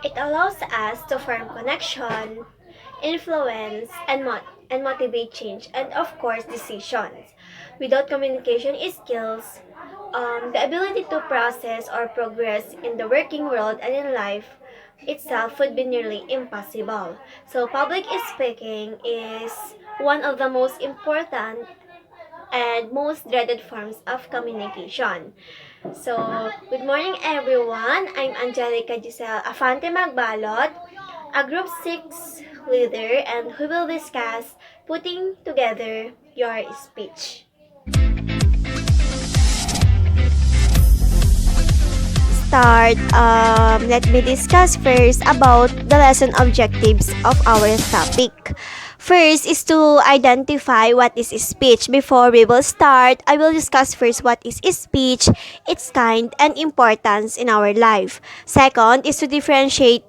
It allows us to form connection, influence, and motivate change, and of course, decisions. Without communication skills, the ability to process or progress in the working world and in life itself would be nearly impossible. So, public speaking is one of the most important and most dreaded forms of communication. So, good morning everyone. I'm Angelica Giselle Afante Magbalot, a Group 6 leader, and who will discuss putting together your speech. Let me discuss first about the lesson objectives of our topic. First is to identify what is speech. Before we will start, I will discuss first what is speech, its kind, and importance in our life. Second is to differentiate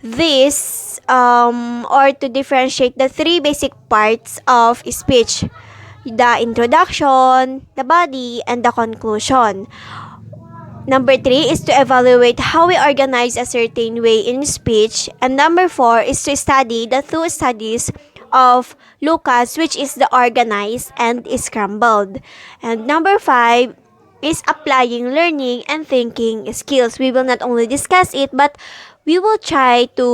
to differentiate the three basic parts of speech: the introduction, the body, and the conclusion. Number 3 is to evaluate how we organize a certain way in speech. And number 4 is to study the two studies of Lucas, which is the organized and scrambled. And number 5 is applying learning and thinking skills. We will not only discuss it, but we will try to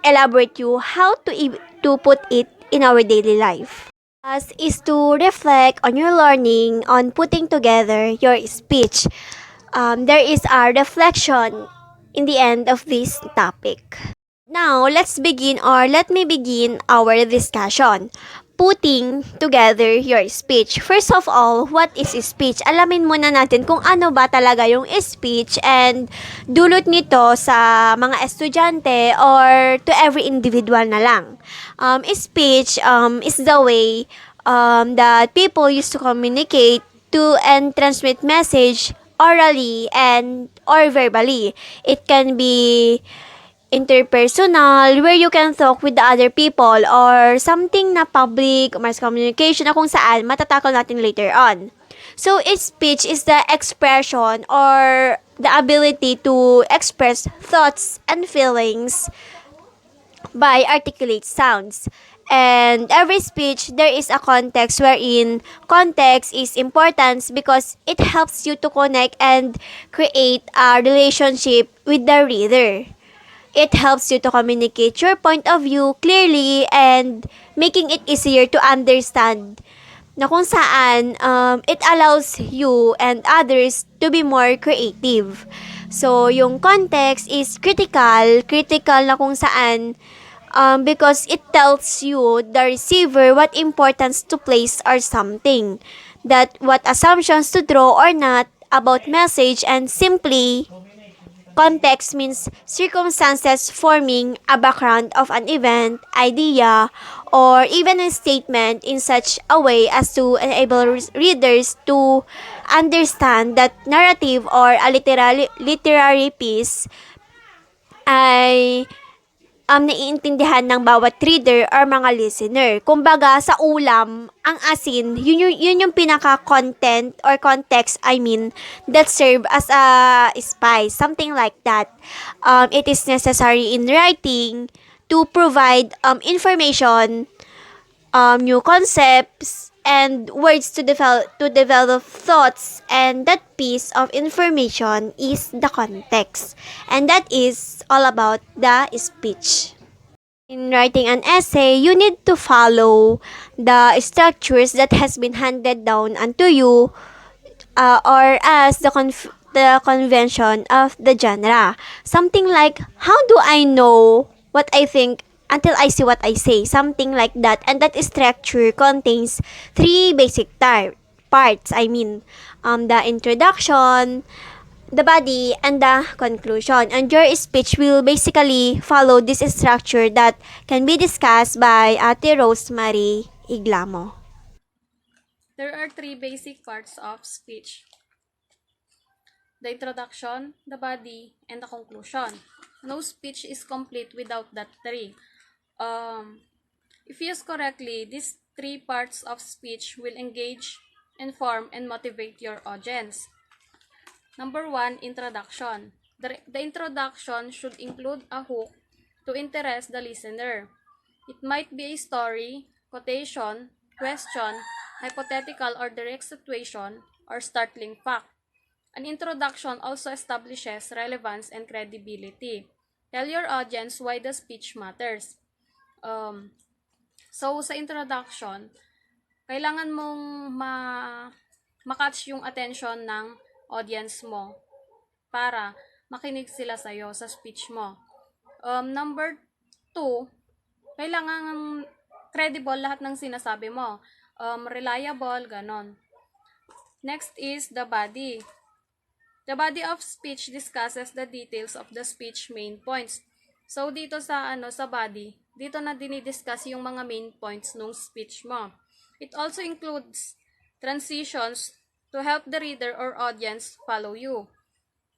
elaborate you how to put it in our daily life. As is to reflect on your learning on putting together your speech. There is a reflection in the end of this topic. Now, let me begin our discussion. Putting together your speech. First of all, what is speech? Alamin muna natin kung ano ba talaga yung speech and dulot nito sa mga estudyante or to every individual na lang. Speech is the way that people used to communicate to and transmit message orally and or verbally. It can be interpersonal, where you can talk with the other people, or something na public, mass communication na kung saan matatakal natin later on. So, speech is the expression or the ability to express thoughts and feelings by articulate sounds. And every speech, there is a context wherein context is important because it helps you to connect and create a relationship with the reader. It helps you to communicate your point of view clearly and making it easier to understand na kung saan it allows you and others to be more creative. So, yung context is critical na kung saan because it tells you, the receiver, what importance to place or something, that what assumptions to draw or not about message, and simply context means circumstances forming a background of an event, idea, or even a statement in such a way as to enable readers to understand that narrative or a literary piece ay naiintindihan ng bawat reader or mga listener. Kumbaga, sa ulam, ang asin, yun yung pinaka-content or context, that serve as a spice, something like that. It is necessary in writing to provide information, new concepts, and words to develop thoughts, and that piece of information is the context, and that is all about the speech. In writing an essay, you need to follow the structures that has been handed down unto you, or as the convention of the genre. Something like, how do I know what I think until I see what I say? Something like that. And that structure contains three basic parts. The introduction, the body, and the conclusion. And your speech will basically follow this structure that can be discussed by Ate Rosemary Iglamo. There are three basic parts of speech: the introduction, the body, and the conclusion. No speech is complete without that three. If used correctly, these three parts of speech will engage, inform, and motivate your audience. Number 1, introduction. The introduction should include a hook to interest the listener. It might be a story, quotation, question, hypothetical or direct situation, or startling fact. An introduction also establishes relevance and credibility. Tell your audience why the speech matters. Um, so, sa introduction, kailangan mong makatch yung attention ng audience mo para makinig sila sa'yo sa speech mo. Number 2, kailangan credible lahat ng sinasabi mo. Reliable, ganon. Next is the body. The body of speech discusses the details of the speech main points. So, dito sa body, dito na dinidiscuss yung mga main points ng speech mo. It also includes transitions to help the reader or audience follow you.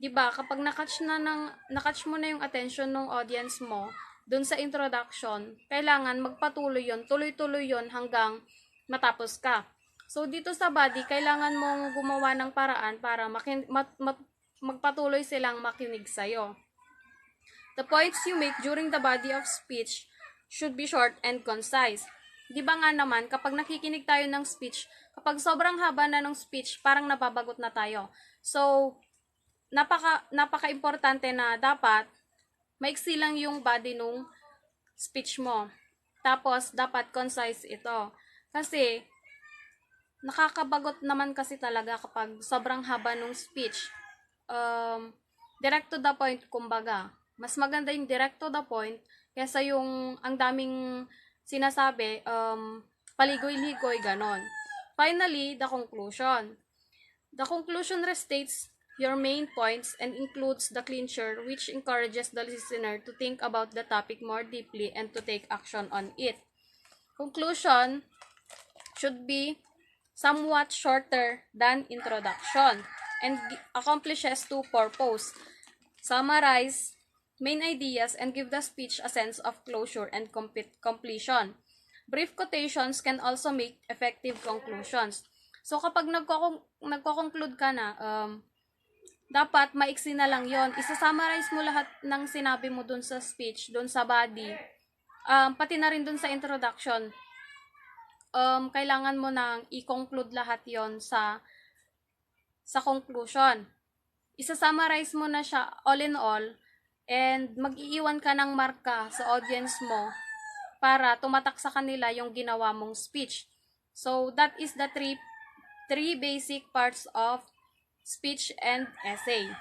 Diba, kapag nakatch mo na yung attention ng audience mo dun sa introduction, kailangan magpatuloy yon, tuloy-tuloy yon hanggang matapos ka. So, dito sa body, kailangan mong gumawa ng paraan para magpatuloy silang makinig sa'yo. The points you make during the body of speech should be short and concise. Diba nga naman, kapag nakikinig tayo ng speech, kapag sobrang haba na ng speech, parang nababagot na tayo. So, napaka-importante na dapat maiksi lang yung body nung speech mo. Tapos, dapat concise ito. Kasi, nakakabagot naman kasi talaga kapag sobrang haba nung speech. Direct to the point, kumbaga. Mas maganda yung direct to the point kaysa yung ang daming sinasabi, paligoy-ligoy, ganon. Finally, the conclusion. The conclusion restates your main points and includes the clincher, which encourages the listener to think about the topic more deeply and to take action on it. Conclusion should be somewhat shorter than introduction and accomplishes two purposes: summarize main ideas and give the speech a sense of closure and completion. Brief quotations can also make effective conclusions. So, kapag nagko-conclude ka na, dapat maiksi na lang yon. Isa-summarize mo lahat ng sinabi mo dun sa speech, dun sa body, pati na rin dun sa introduction. Kailangan mo nang i-conclude lahat yon sa conclusion. Isa-summarize mo na siya all in all, and mag-iiwan ka ng marka sa audience mo para tumatak sa kanila yung ginawa mong speech. So, that is the three basic parts of speech and essay.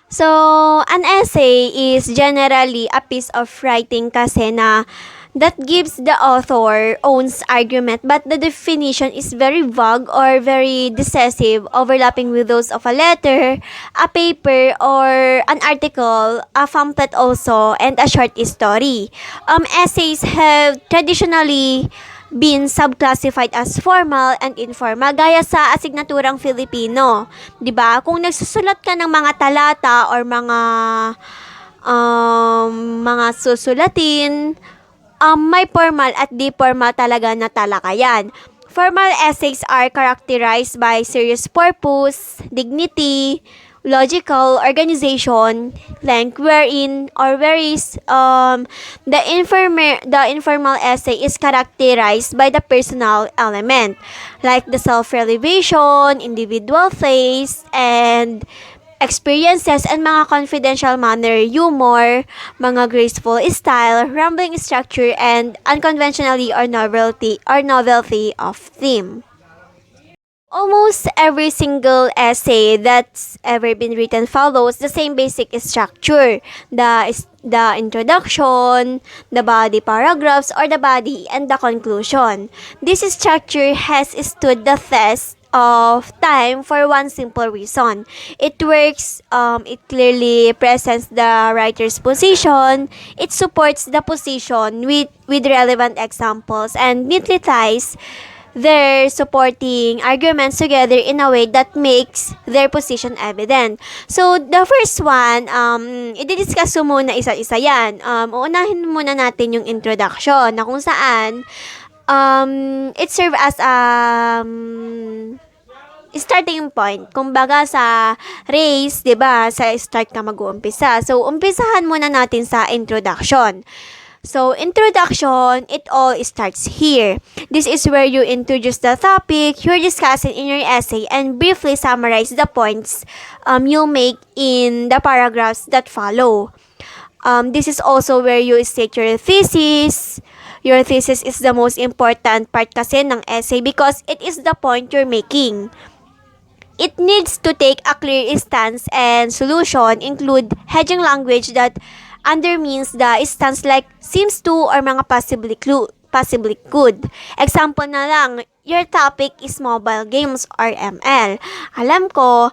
So, an essay is generally a piece of writing kasi na that gives the author owns argument, but the definition is very vague or very decisive, overlapping with those of a letter, a paper, or an article, a pamphlet also, and a short story. Essays have traditionally been subclassified as formal and informal gaya sa asignaturang Filipino. 'Di ba? Kung nagsusulat ka ng mga talata or mga susulatin, may formal at di formal talaga na talakayan. Formal essays are characterized by serious purpose, dignity, logical organization, length wherein or whereas the informal essay is characterized by the personal element like the self-revelation, individual face, and experiences and mga confidential manner, humor, mga graceful style, rambling structure, and unconventionally or novelty of theme. Almost every single essay that's ever been written follows the same basic structure. The introduction, the body paragraphs, or the body, and the conclusion. This structure has stood the test of time for one simple reason. It works, it clearly presents the writer's position, it supports the position with relevant examples, and neatly ties their supporting arguments together in a way that makes their position evident. So, the first one, i-discuss mo muna isa-isa yan. Uunahin muna natin yung introduction na kung saan it serve as starting point. Kumbaga sa race, 'di ba? Sa start ka mag-uumpisa. So, umpisahan muna natin sa introduction. So, introduction, it all starts here. This is where you introduce the topic you're discussing in your essay and briefly summarize the points you make in the paragraphs that follow. This is also where you state your thesis. Your thesis is the most important part kasi ng essay because it is the point you're making. It needs to take a clear stance and solution include hedging language that undermines the stance like seems to or mga possibly could. Example na lang, your topic is mobile games or ML. Alam ko,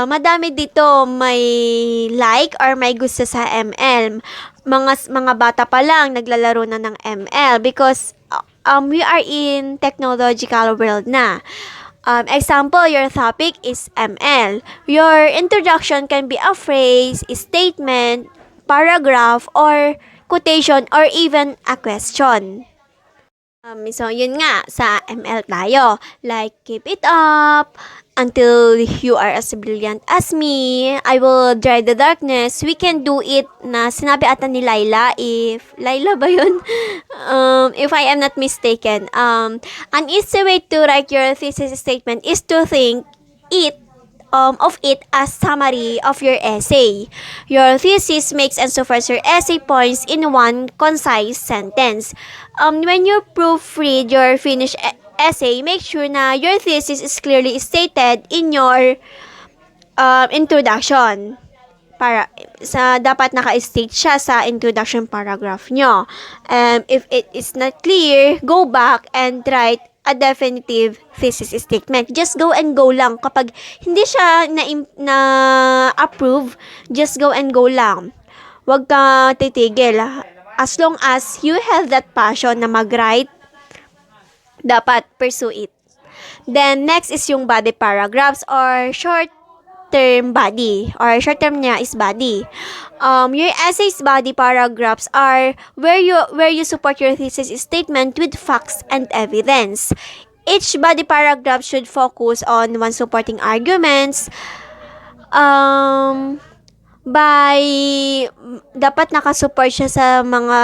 madami dito may like or may gusto sa ML. Mga bata pa lang naglalaro na ng ML because we are in technological world na. Example, your topic is ML. Your introduction can be a phrase, a statement, paragraph, or quotation, or even a question. So, yun nga, sa ML tayo. Like, keep it up until you are as brilliant as me. I will drive the darkness. We can do it na sinabi ata ni Laila. Laila ba yun? If I am not mistaken. An easy way to write your thesis statement is to think of it as summary of your essay. Your thesis makes and summarize your essay points in one concise sentence. When you proofread your finished essay, make sure na your thesis is clearly stated in your introduction. Dapat naka-state siya sa introduction paragraph nyo. If it is not clear, go back and write a definitive thesis statement. Just go and go lang. Kapag hindi siya na-approve, just go and go lang. Huwag ka titigil. As long as you have that passion na mag-write, dapat pursue it. Then, next is yung body paragraphs or short-term body. Or short-term niya is body. Your essay's body paragraphs are where you support your thesis statement with facts and evidence. Each body paragraph should focus on one supporting arguments. Dapat nakasupport siya sa mga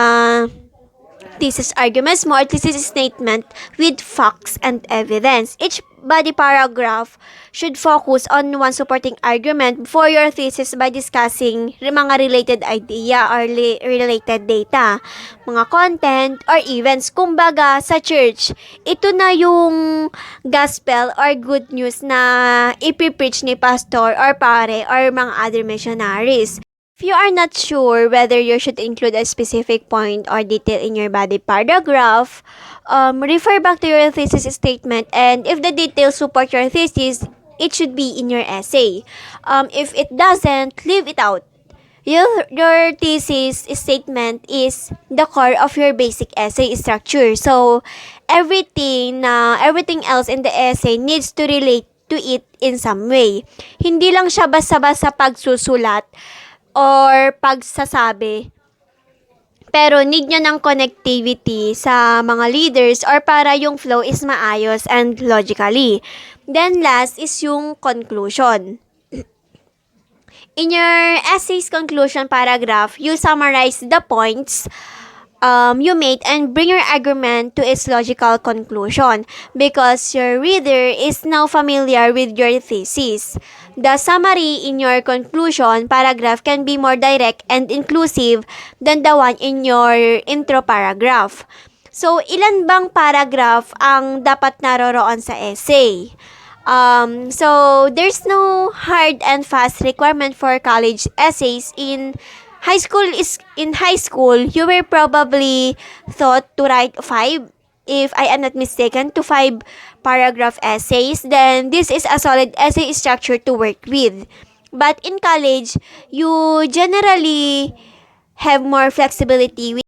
thesis arguments mo or thesis statement with facts and evidence. Each body paragraph should focus on one supporting argument for your thesis by discussing mga related idea or related data, mga content or events. Kumbaga, sa church, ito na yung gospel or good news na ipipreach ni pastor or pare or mga other missionaries. If you are not sure whether you should include a specific point or detail in your body paragraph, refer back to your thesis statement, and if the details support your thesis, it should be in your essay. If it doesn't, leave it out. Your thesis statement is the core of your basic essay structure. So, everything else in the essay needs to relate to it in some way. Hindi lang siya basta-basta pagsusulat or pagsasabi. Pero need nyo ng connectivity sa mga leaders or para yung flow is maayos and logically. Then last is yung conclusion. In your essay's conclusion paragraph, you summarize the points you made and bring your argument to its logical conclusion because your reader is now familiar with your thesis. The summary in your conclusion paragraph can be more direct and inclusive than the one in your intro paragraph. So, ilan bang paragraph ang dapat naroroon sa essay? So, there's no hard and fast requirement for college essays. In high school, you were probably taught to write 5, if I am not mistaken, to 5 paragraph essays. Then, this is a solid essay structure to work with. But in college, you generally have more flexibility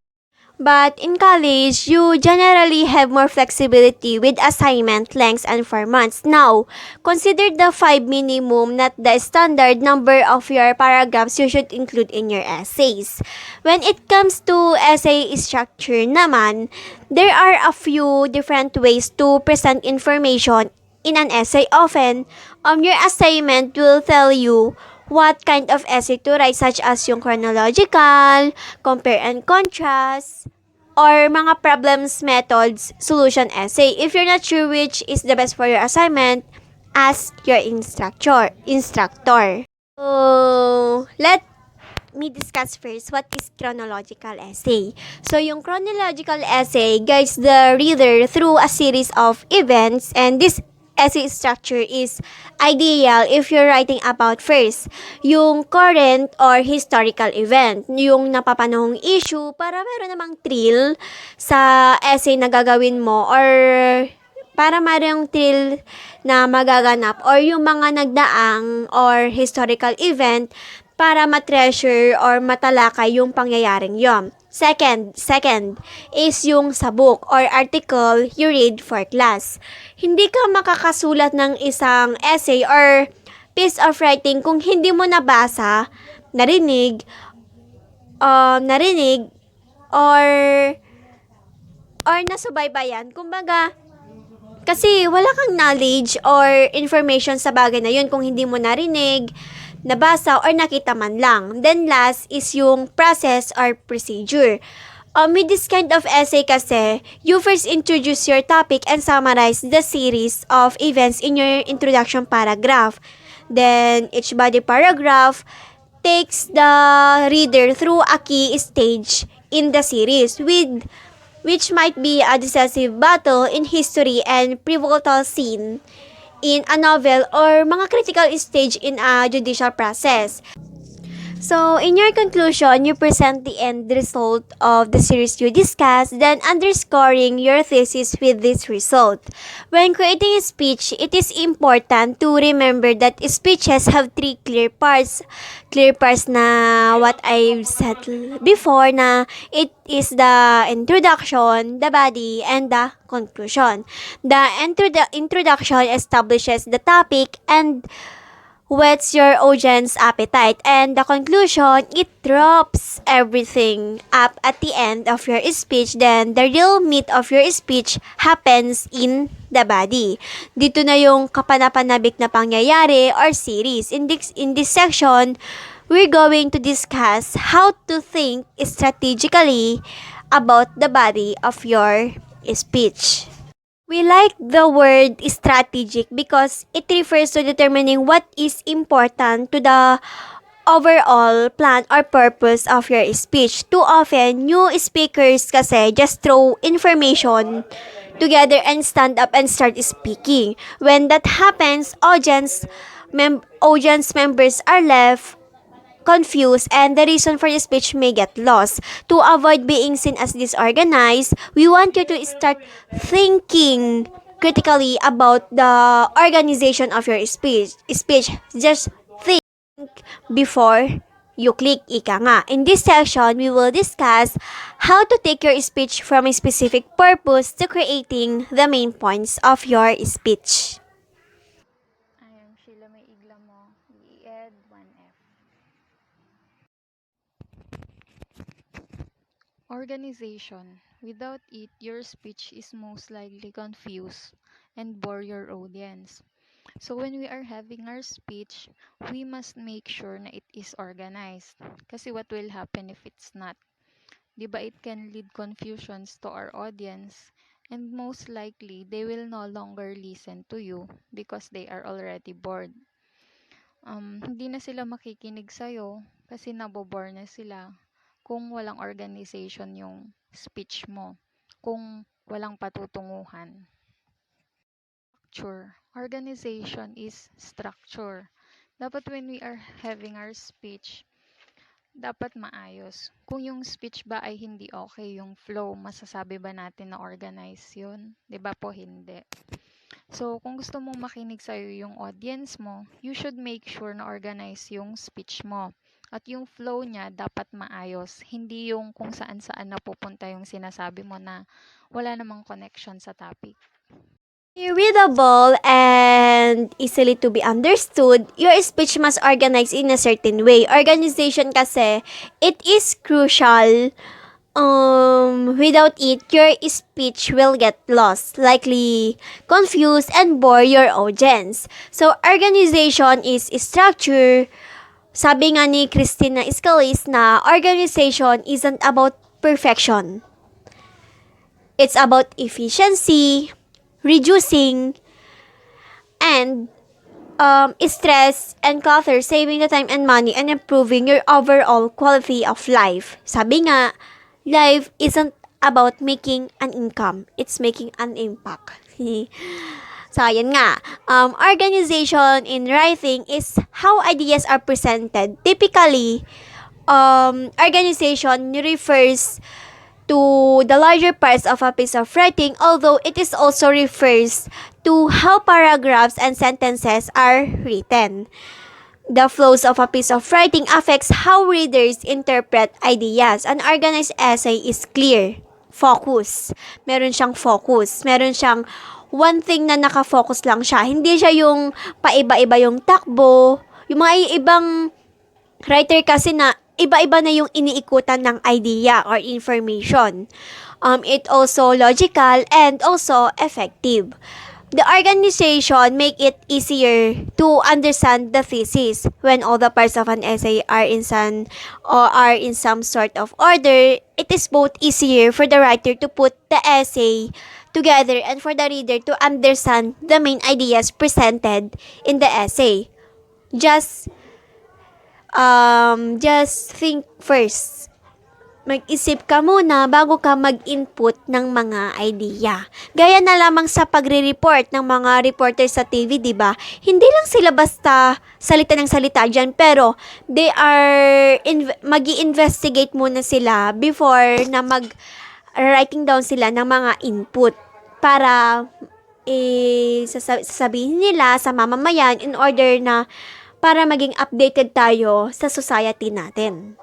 But in college, you generally have more flexibility with assignment lengths and formats. Now, consider the 5 minimum, not the standard number of your paragraphs you should include in your essays. When it comes to essay structure naman, there are a few different ways to present information in an essay. Often, your assignment will tell you what kind of essay to write, such as yung chronological, compare and contrast, or mga problems, methods, solution essay. If you're not sure which is the best for your assignment, ask your instructor. So, let me discuss first what is chronological essay. So, yung chronological essay guides the reader through a series of events, and this essay structure is ideal if you're writing about first yung current or historical event, yung napapanahong issue para meron namang thrill sa essay na gagawin mo, or para mayroong thrill na magaganap, or yung mga nagdaang or historical event para matreasure or matalakay yung pangyayaring yon. Second is yung sa book or article you read for class. Hindi ka makakasulat ng isang essay or piece of writing kung hindi mo nabasa, narinig, narinig, or nasubaybayan. Kumbaga, kasi wala kang knowledge or information sa bagay na yun kung hindi mo narinig, nabasa, or nakita man lang. Then last is yung process or procedure. With this kind of essay kasi, you first introduce your topic and summarize the series of events in your introduction paragraph. Then, each body paragraph takes the reader through a key stage in the series, with which might be a decisive battle in history and pivotal scene in a novel, or mga critical stage in a judicial process. So, in your conclusion, you present the end result of the series you discussed, then underscoring your thesis with this result. When creating a speech, it is important to remember that speeches have three clear parts. Clear parts na what I've said before, na it is the introduction, the body, and the conclusion. The introduction establishes the topic and whets your audience appetite, and the conclusion, it drops everything up at the end of your speech. Then the real meat of your speech happens in the body. Dito na yung kapanapanabik na pangyayari or series. In this section, we're going to discuss how to think strategically about the body of your speech. We like the word strategic because it refers to determining what is important to the overall plan or purpose of your speech. Too often, new speakers kasi just throw information together and stand up and start speaking. When that happens, audience members are left confused, and the reason for the speech may get lost. To avoid being seen as disorganized, we want you to start thinking critically about the organization of your speech. Just think before you click, ika nga. In this section, we will discuss how to take your speech from a specific purpose to creating the main points of your speech. I am Sheila May Igla mo, EED 1F. Organization. Without it, your speech is most likely confused and bore your audience. So when we are having our speech, we must make sure na it is organized. Kasi what will happen if it's not? Diba it can lead confusions to our audience, and most likely they will no longer listen to you because they are already bored. Hindi na sila makikinig sa'yo kasi nabobore na sila kung walang organization yung speech mo, kung walang patutunguhan. Structure. Organization is structure. Dapat when we are having our speech, dapat maayos. Kung yung speech ba ay hindi okay, yung flow, masasabi ba natin na organize yun? 'Di ba po hindi? So, kung gusto mong makinig sa'yo yung audience mo, you should make sure na organize yung speech mo. At yung flow niya dapat maayos, hindi yung kung saan-saan napupunta yung sinasabi mo na wala namang connection sa topic. Readable and easily to be understood, your speech must organize in a certain way. Organization kasi, it is crucial. Without it, your speech will get lost, likely confuse and bore your audience. So, organization is structure. Sabi nga ni Christina Scalis na organization isn't about perfection. It's about efficiency, reducing, and stress and clutter, saving the time and money, and improving your overall quality of life. Sabi nga, life isn't about making an income. It's making an impact. So, ayan nga. Organization in writing is how ideas are presented. Typically, organization refers to the larger parts of a piece of writing, although it is also refers to how paragraphs and sentences are written. The flows of a piece of writing affects how readers interpret ideas. An organized essay is clear, focus. Meron siyang focus. Meron siyang one thing na nakafocus lang siya. Hindi siya yung paiba-iba yung takbo. Yung mga ibang writer kasi na iba-iba na yung iniikutan ng idea or information. It also logical and also effective. The organization make it easier to understand the thesis. When all the parts of an essay are in some sort of order, it is both easier for the writer to put the essay together and for the reader to understand the main ideas presented in the essay. Just think first. Mag-isip ka muna bago ka mag-input ng mga idea. Gaya na lamang sa pagre-report ng mga reporter sa TV, di ba? Hindi lang sila basta salita ng salita dyan, pero they are magi-investigate muna sila before na mag-writing down sila ng mga input para sasabihin nila sa mamamayan in order na para maging updated tayo sa society natin.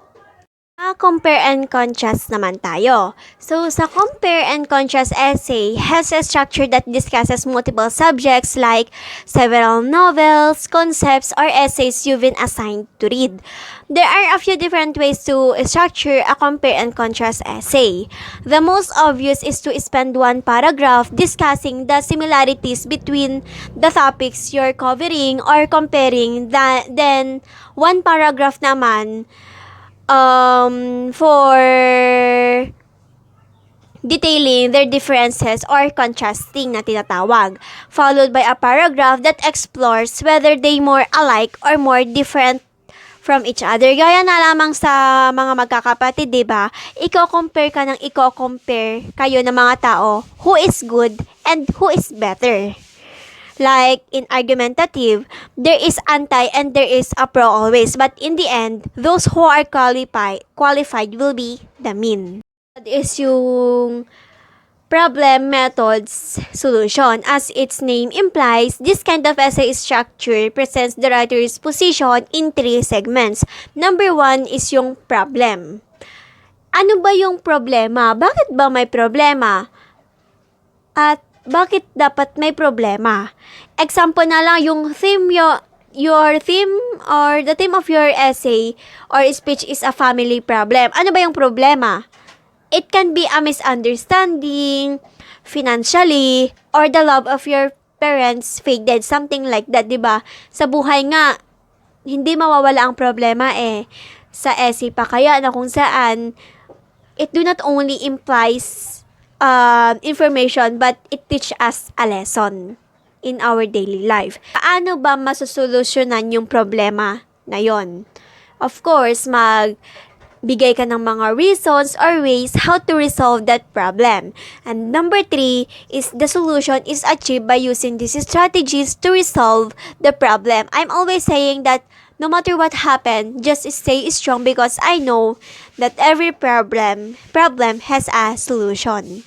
Compare and contrast naman tayo. So, sa compare and contrast essay has a structure that discusses multiple subjects like several novels, concepts, or essays you've been assigned to read. There are a few different ways to structure a compare and contrast essay. The most obvious is to spend one paragraph discussing the similarities between the topics you're covering or comparing, then one paragraph naman for detailing their differences or contrasting na tinatawag, followed by a paragraph that explores whether they more alike or more different from each other. Gaya na lamang sa mga magkakapatid, diba? Iko-compare kayo ng mga tao who is good and who is better. Like in argumentative, there is anti and there is a pro always. But in the end, those who are qualified will be the mean. That is yung problem, methods, solution. As its name implies, this kind of essay structure presents the writer's position in 3 segments. Number 1 is yung problem. Ano ba yung problema? Bakit ba may problema? At bakit dapat may problema? Example na lang yung your theme or the theme of your essay or speech is a family problem. Ano ba yung problema? It can be a misunderstanding, financially, or the love of your parents faded, something like that, 'di ba? Sa buhay nga hindi mawawala ang problema sa essay pa kaya na kung saan it do not only implies information but it teach us a lesson in our daily life. Paano ba masusolusyonan yung problema na yon? Of course, magbigay ka ng mga reasons or ways how to resolve that problem. And number 3 is the solution is achieved by using these strategies to resolve the problem. I'm always saying that no matter what happened, just stay strong because I know that every problem has a solution.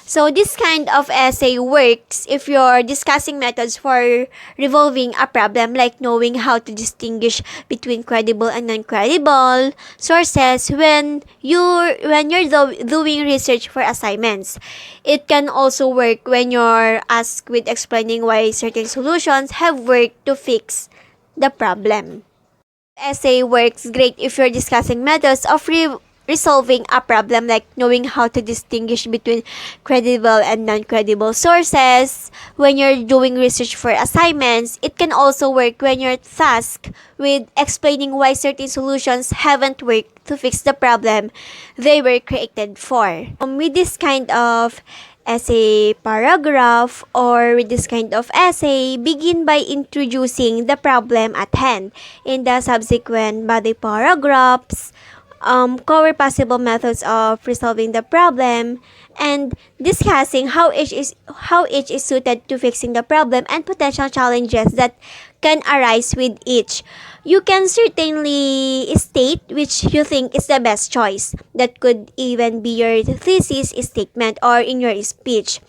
So this kind of essay works if you're discussing methods for resolving a problem, like knowing how to distinguish between credible and non-credible sources when you're doing research for assignments. It can also work when you're asked with explaining why certain solutions have worked to fix the problem. Essay works great if you're discussing methods of resolving a problem, like knowing how to distinguish between credible and non-credible sources. When you're doing research for assignments, it can also work when you're tasked with explaining why certain solutions haven't worked to fix the problem they were created for. With this kind of essay paragraph or with this kind of essay, begin by introducing the problem at hand. In the subsequent body paragraphs, cover possible methods of resolving the problem and discussing how each is suited to fixing the problem and potential challenges that can arise with each. You can certainly state which you think is the best choice. That could even be your thesis statement or in your speech.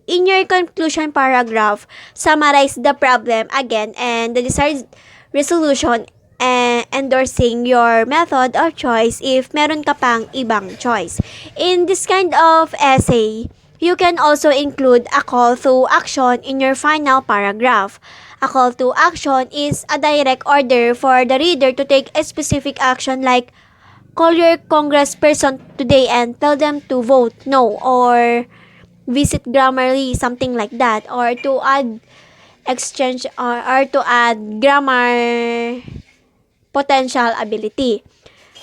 In your conclusion paragraph, summarize the problem again and the desired resolution, and endorsing your method of choice if meron ka pang ibang choice. In this kind of essay, you can also include a call to action in your final paragraph. A call to action is a direct order for the reader to take a specific action, like call your congressperson today and tell them to vote no, or visit Grammarly, something like that, or to add exchange or to add grammar potential ability.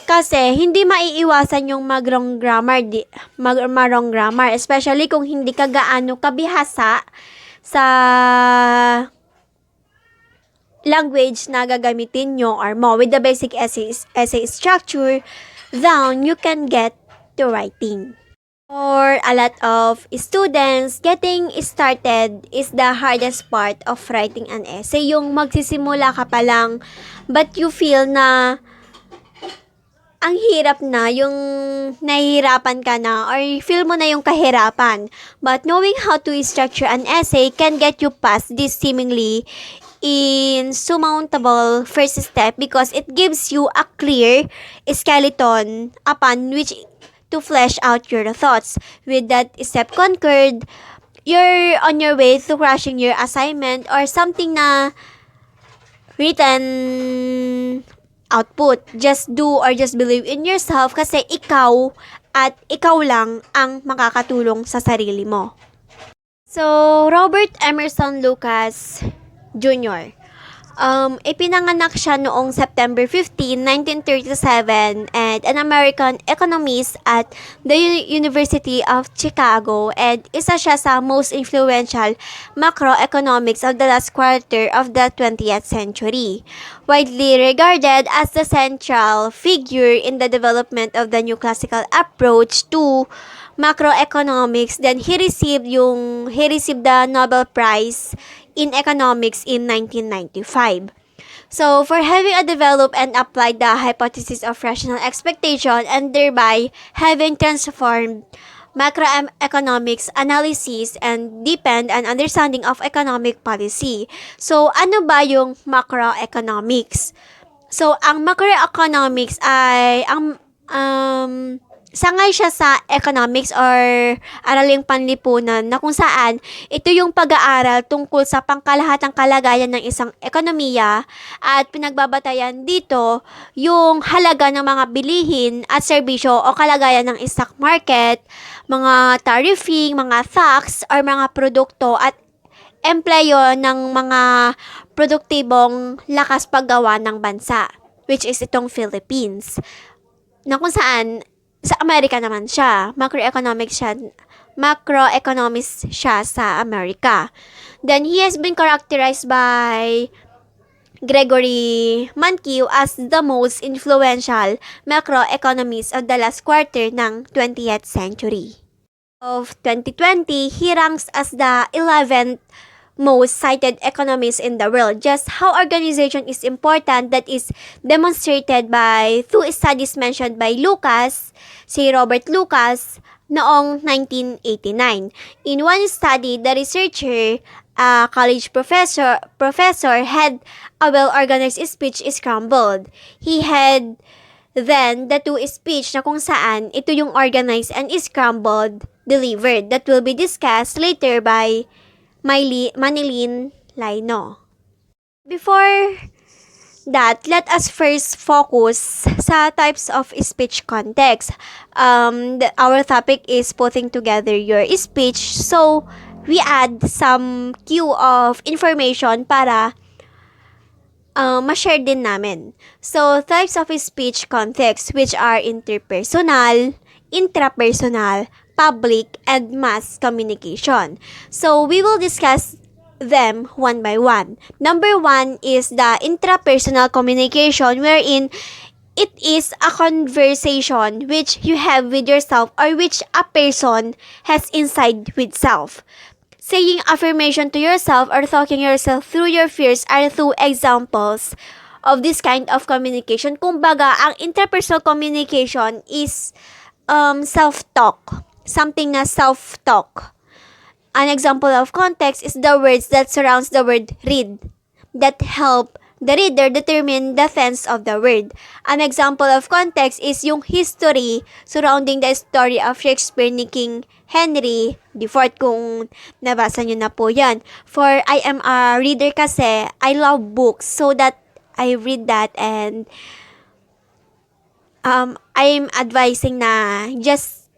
Kasi hindi maiiwasan yung mag-wrong grammar, mag-wrong grammar, especially kung hindi ka gaano kabihasa sa language na gagamitin nyo or mo. With the basic essay structure down, you can get to writing. For a lot of students, getting started is the hardest part of writing an essay. Yung magsisimula ka pa lang, but you feel na ang hirap na, yung nahihirapan ka na, or feel mo na yung kahirapan. But knowing how to structure an essay can get you past this seemingly insurmountable first step, because it gives you a clear skeleton upon which to flesh out your thoughts. With that step conquered, you're on your way to crushing your assignment or something na written output. Just do or just believe in yourself, kasi ikaw at ikaw lang ang makakatulong sa sarili mo. So, Robert Emerson Lucas Jr. Ipinanganak siya noong September 15, 1937, and an American economist at the University of Chicago, and isa siya sa most influential macroeconomics of the last quarter of the 20th century. Widely regarded as the central figure in the development of the new classical approach to macroeconomics, then he received the Nobel Prize in Economics in 1995. So, for having developed and applied the hypothesis of rational expectation and thereby having transformed macroeconomics analysis and deepened an understanding of economic policy. So, ano ba yung macroeconomics? So, ang macroeconomics ay sangay siya sa economics or araling panlipunan, na kung saan ito yung pag-aaral tungkol sa pangkalahatang kalagayan ng isang ekonomiya, at pinagbabatayan dito yung halaga ng mga bilihin at serbisyo o kalagayan ng stock market, mga tariffing, mga tax or mga produkto at empleyo ng mga produktibong lakas paggawa ng bansa, which is itong Philippines, na kung saan sa Amerika naman siya. Macroeconomist siya sa Amerika. Then, he has been characterized by Gregory Mankiw as the most influential macroeconomist of the last quarter ng 20th century. Of 2020, he ranks as the 11th most cited economists in the world. Just how organization is important, that is demonstrated by two studies mentioned by Lucas, si Robert Lucas, noong 1989. In one study, the researcher, a college professor had a well-organized speech scrambled. He had then the two speech na kung saan ito yung organized and scrambled delivered that will be discussed later by Manilyn Lino. Before that, let us first focus sa types of speech context. Our topic is putting together your speech. So, we add some cue of information para ma-share din namin. So, types of speech context which are interpersonal, intrapersonal, public, and mass communication. So, we will discuss them one by one. Number one is the intrapersonal communication wherein it is a conversation which you have with yourself or which a person has inside with self. Saying affirmation to yourself or talking yourself through your fears are two examples of this kind of communication. Kumbaga, ang interpersonal communication is self-talk. Something na self-talk. An example of context is the words that surrounds the word read that help the reader determine the sense of the word. An example of context is yung history surrounding the story of Shakespeare ni King Henry IV kung nabasa nyo na po yan. For I am a reader kasi, I love books so that I read that and I'm advising na just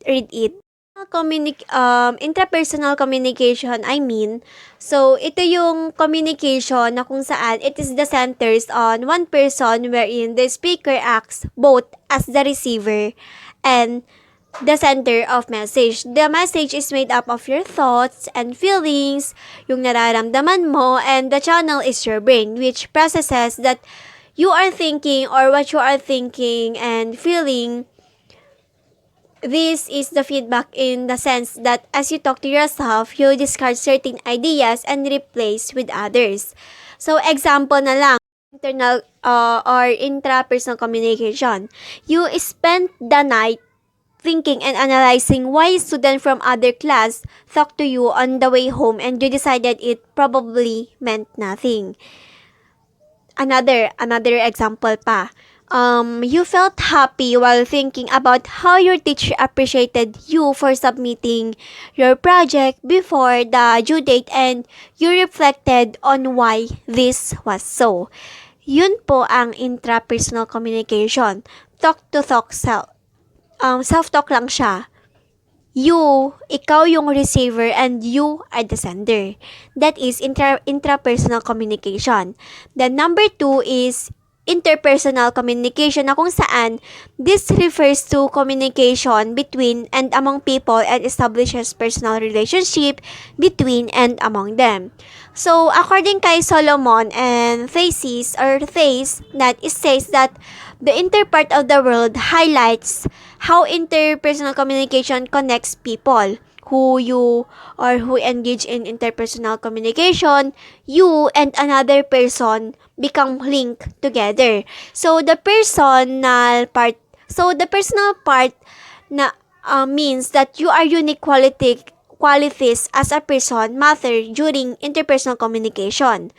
read it. Intrapersonal communication, so ito yung communication na kung saan it is the centers on one person wherein the speaker acts both as the receiver and the center of message. The message is made up of your thoughts and feelings, yung nararamdaman mo, and the channel is your brain which processes that you are thinking or what you are thinking and feeling. This is the feedback in the sense that as you talk to yourself, you discard certain ideas and replace with others. So, example na lang, internal or intrapersonal communication. You spent the night thinking and analyzing why a student from other class talked to you on the way home and you decided it probably meant nothing. Another example pa. You felt happy while thinking about how your teacher appreciated you for submitting your project before the due date and you reflected on why this was so. Yun po ang intrapersonal communication. Talk-to-talk self-talk lang siya. Ikaw yung receiver and you are the sender. That is intrapersonal communication. Then number 2 is interpersonal communication na kung saan this refers to communication between and among people and establishes personal relationship between and among them. So, according kay Solomon and Thesis that it says that the inter part of the world highlights how interpersonal communication connects people. Who engage in interpersonal communication, you and another person become linked together. So the personal part na means that you are unique qualities as a person matter during interpersonal communication.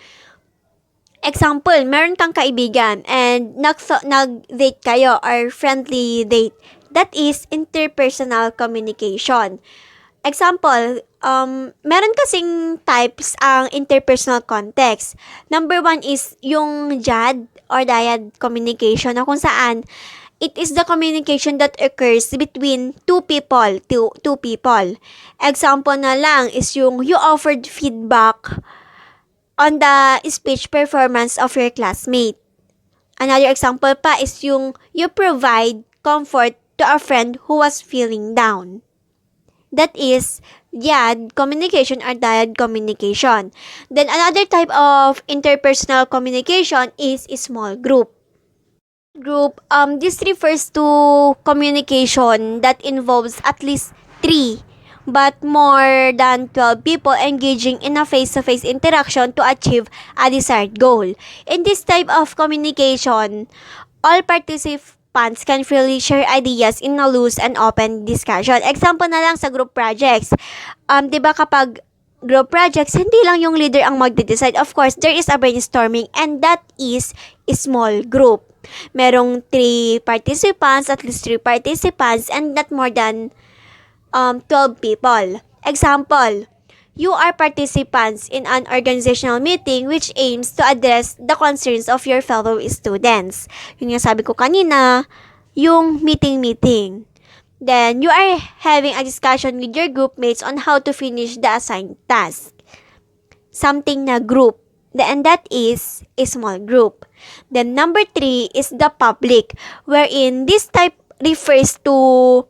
Example, meron kang kaibigan and nag-date kayo or friendly date. That is interpersonal communication. Example, meron kasing types ang interpersonal context. Number 1 is yung dyad or dyad communication na kung saan it is the communication that occurs between two people. Example na lang is yung you offered feedback on the speech performance of your classmate. Another example pa is yung you provide comfort to a friend who was feeling down. That is dyad communication or dyad communication. Then another type of interpersonal communication is a small group. This refers to communication that involves at least 3 but more than 12 people engaging in a face-to-face interaction to achieve a desired goal. In this type of communication, all participants can freely share ideas in a loose and open discussion. Example na lang sa group projects. 'Di ba kapag group projects, hindi lang yung leader ang magde-decide. Of course, there is a brainstorming and that is a small group. Merong 3 participants, at least 3 participants, and not more than 12 people. Example, you are participants in an organizational meeting which aims to address the concerns of your fellow students. Yun yung sabi ko kanina, yung meeting. Then, you are having a discussion with your group mates on how to finish the assigned task. Something na group. And that is a small group. Then, number 3 is the public, wherein this type refers to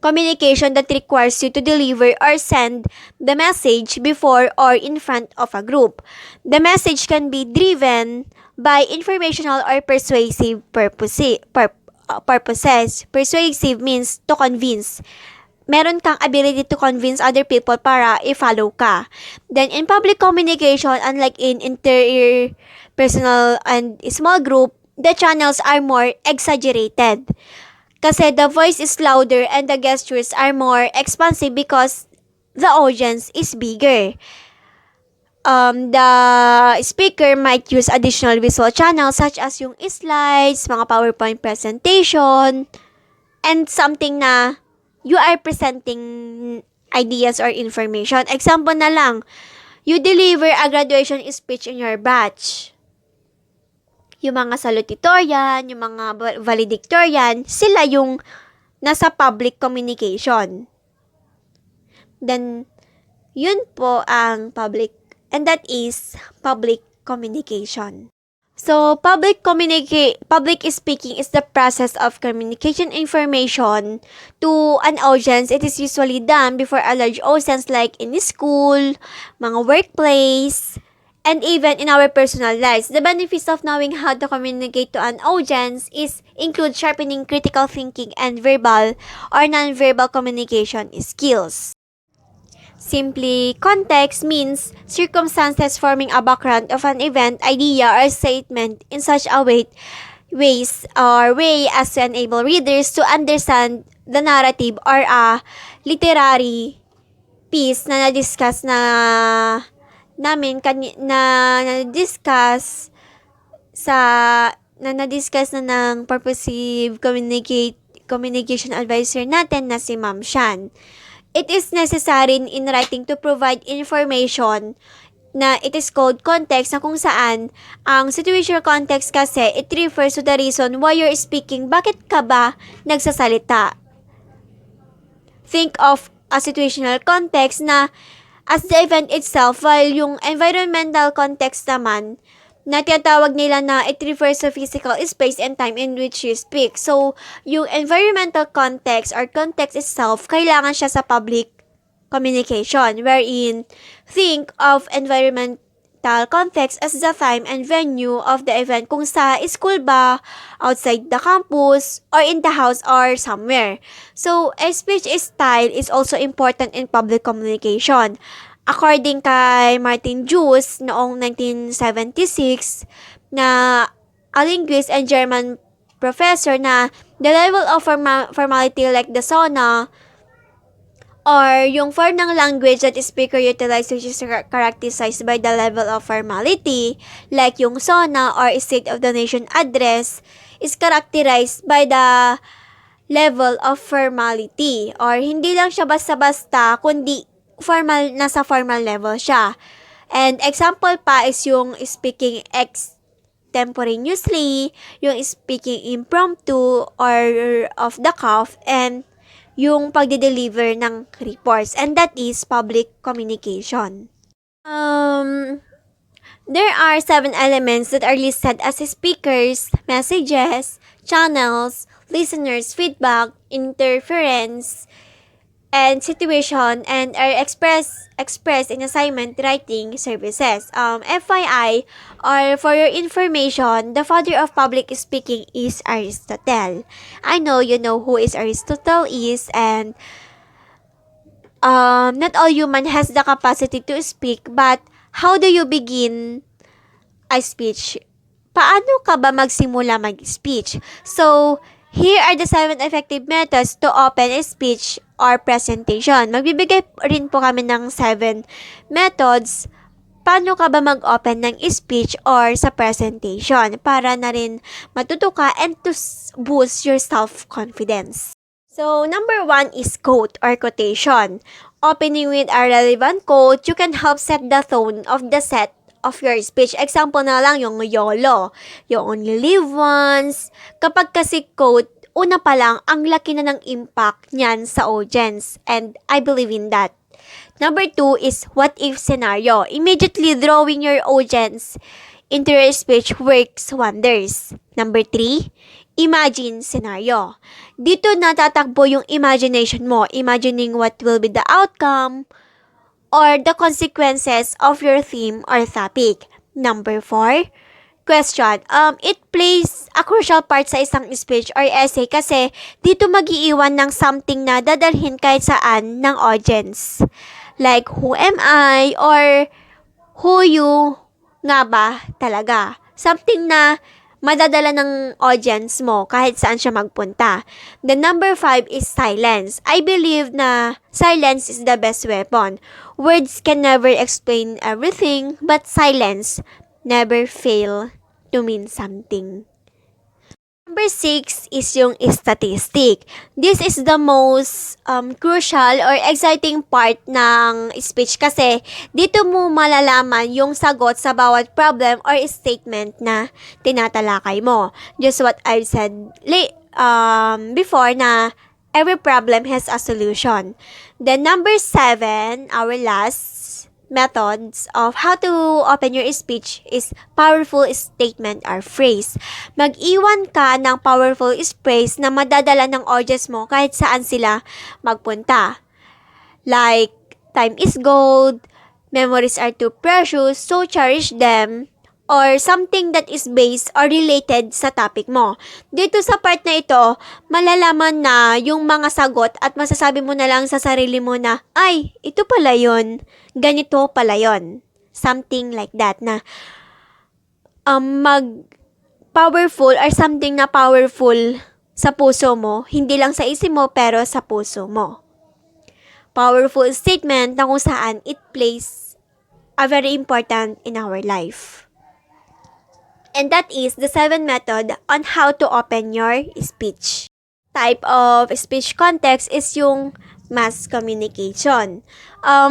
communication that requires you to deliver or send the message before or in front of a group. The message can be driven by informational or persuasive purposes. Persuasive means to convince. Meron kang ability to convince other people para i-follow ka. Then, in public communication, unlike in interpersonal and small group, the channels are more exaggerated. Kasi the voice is louder and the gestures are more expansive because the audience is bigger. The speaker might use additional visual channels such as yung slides, mga PowerPoint presentation, and something na you are presenting ideas or information. Example na lang, you deliver a graduation speech in your batch. Yung mga salutatorian, yung mga valedictorian, sila yung nasa public communication. Then, yun po ang public, and that is public communication. So, public speaking is the process of communication information to an audience. It is usually done before a large audience like in school, mga workplace, and even in our personal lives. The benefits of knowing how to communicate to an audience include sharpening critical thinking and verbal or non-verbal communication skills. Simply, context means circumstances forming a background of an event, idea, or statement in such a way as to enable readers to understand the narrative or a literary piece na na-discuss na ng Purposive Communication Advisor natin na si Ma'am Shan. It is necessary in writing to provide information na it is called context, na kung saan ang situational context kasi it refers to the reason why you're speaking. Bakit ka ba nagsasalita? Think of a situational context na as the event itself, while yung environmental context naman na tinatawag nila na it refers to physical space and time in which you speak. So, yung environmental context or context itself, kailangan siya sa public communication, wherein think of environmental context as the time and venue of the event, kung sa school ba, outside the campus, or in the house or somewhere. So, a speech style is also important in public communication. According kay Martin Juice noong 1976 na a linguist and German professor, na the level of formality like the sona or yung form ng language that the speaker utilizes which is characterized by the level of formality like yung sona or State of the Nation address is characterized by the level of formality, or hindi lang siya basta-basta kundi nasa formal level siya. And example pa is yung speaking extemporaneously, yung speaking impromptu or off the cuff, and yung pagde-deliver ng reports. And that is public communication. There are 7 elements that are listed as speakers, messages, channels, listeners, feedback, interference, and situation, and are expressed in assignment writing services. FYI, or for your information, the father of public speaking is Aristotle. I know you know who is Aristotle is, and not all human has the capacity to speak, but how do you begin a speech? paano ka ba magsimula mag-speech? So, here are the 7 effective methods to open a speech or presentation. Magbibigay rin po kami ng 7 methods paano ka ba mag-open ng speech or sa presentation para na rin matuto ka and to boost your self-confidence. So, number 1 is quote or quotation. Opening with a relevant quote, you can help set the tone of the set of your speech. Example na lang yung YOLO, you only live once. Kapag kasi quote, una pa lang, ang laki na ng impact niyan sa audience. And I believe in that. Number 2 is what if scenario. Immediately drawing your audience into your speech works wonders. Number 3, imagine scenario. Dito natatakbo yung imagination mo, imagining what will be the outcome or the consequences of your theme or topic. Number 4, question. It plays a crucial part sa isang speech or essay kasi dito mag-iiwan ng something na dadalhin kahit saan ng audience. Like, who am I? Or, who you nga ba talaga? Something na madadala ng audience mo kahit saan siya magpunta. The number 5 is silence. I believe na silence is the best weapon. Words can never explain everything, but silence never fail to mean something. Number 6 is yung statistic. This is the most crucial or exciting part ng speech kasi dito mo malalaman yung sagot sa bawat problem or statement na tinatalakay mo. Just what I've said before na every problem has a solution. Then number 7, our last methods of how to open your speech is powerful statement or phrase. Mag-iwan ka ng powerful phrase na madadala ng audience mo kahit saan sila magpunta. Like, time is gold, memories are too precious, so cherish them, or something that is based or related sa topic mo. Dito sa part na ito, malalaman na yung mga sagot at masasabi mo na lang sa sarili mo na, ay, ito pala yun, ganito pala yun. Something like that na mag-powerful or something na powerful sa puso mo, hindi lang sa isip mo pero sa puso mo. Powerful statement na kung saan it plays a very important in our life. And that is the 7 method on how to open your speech. Type of speech context is yung mass communication.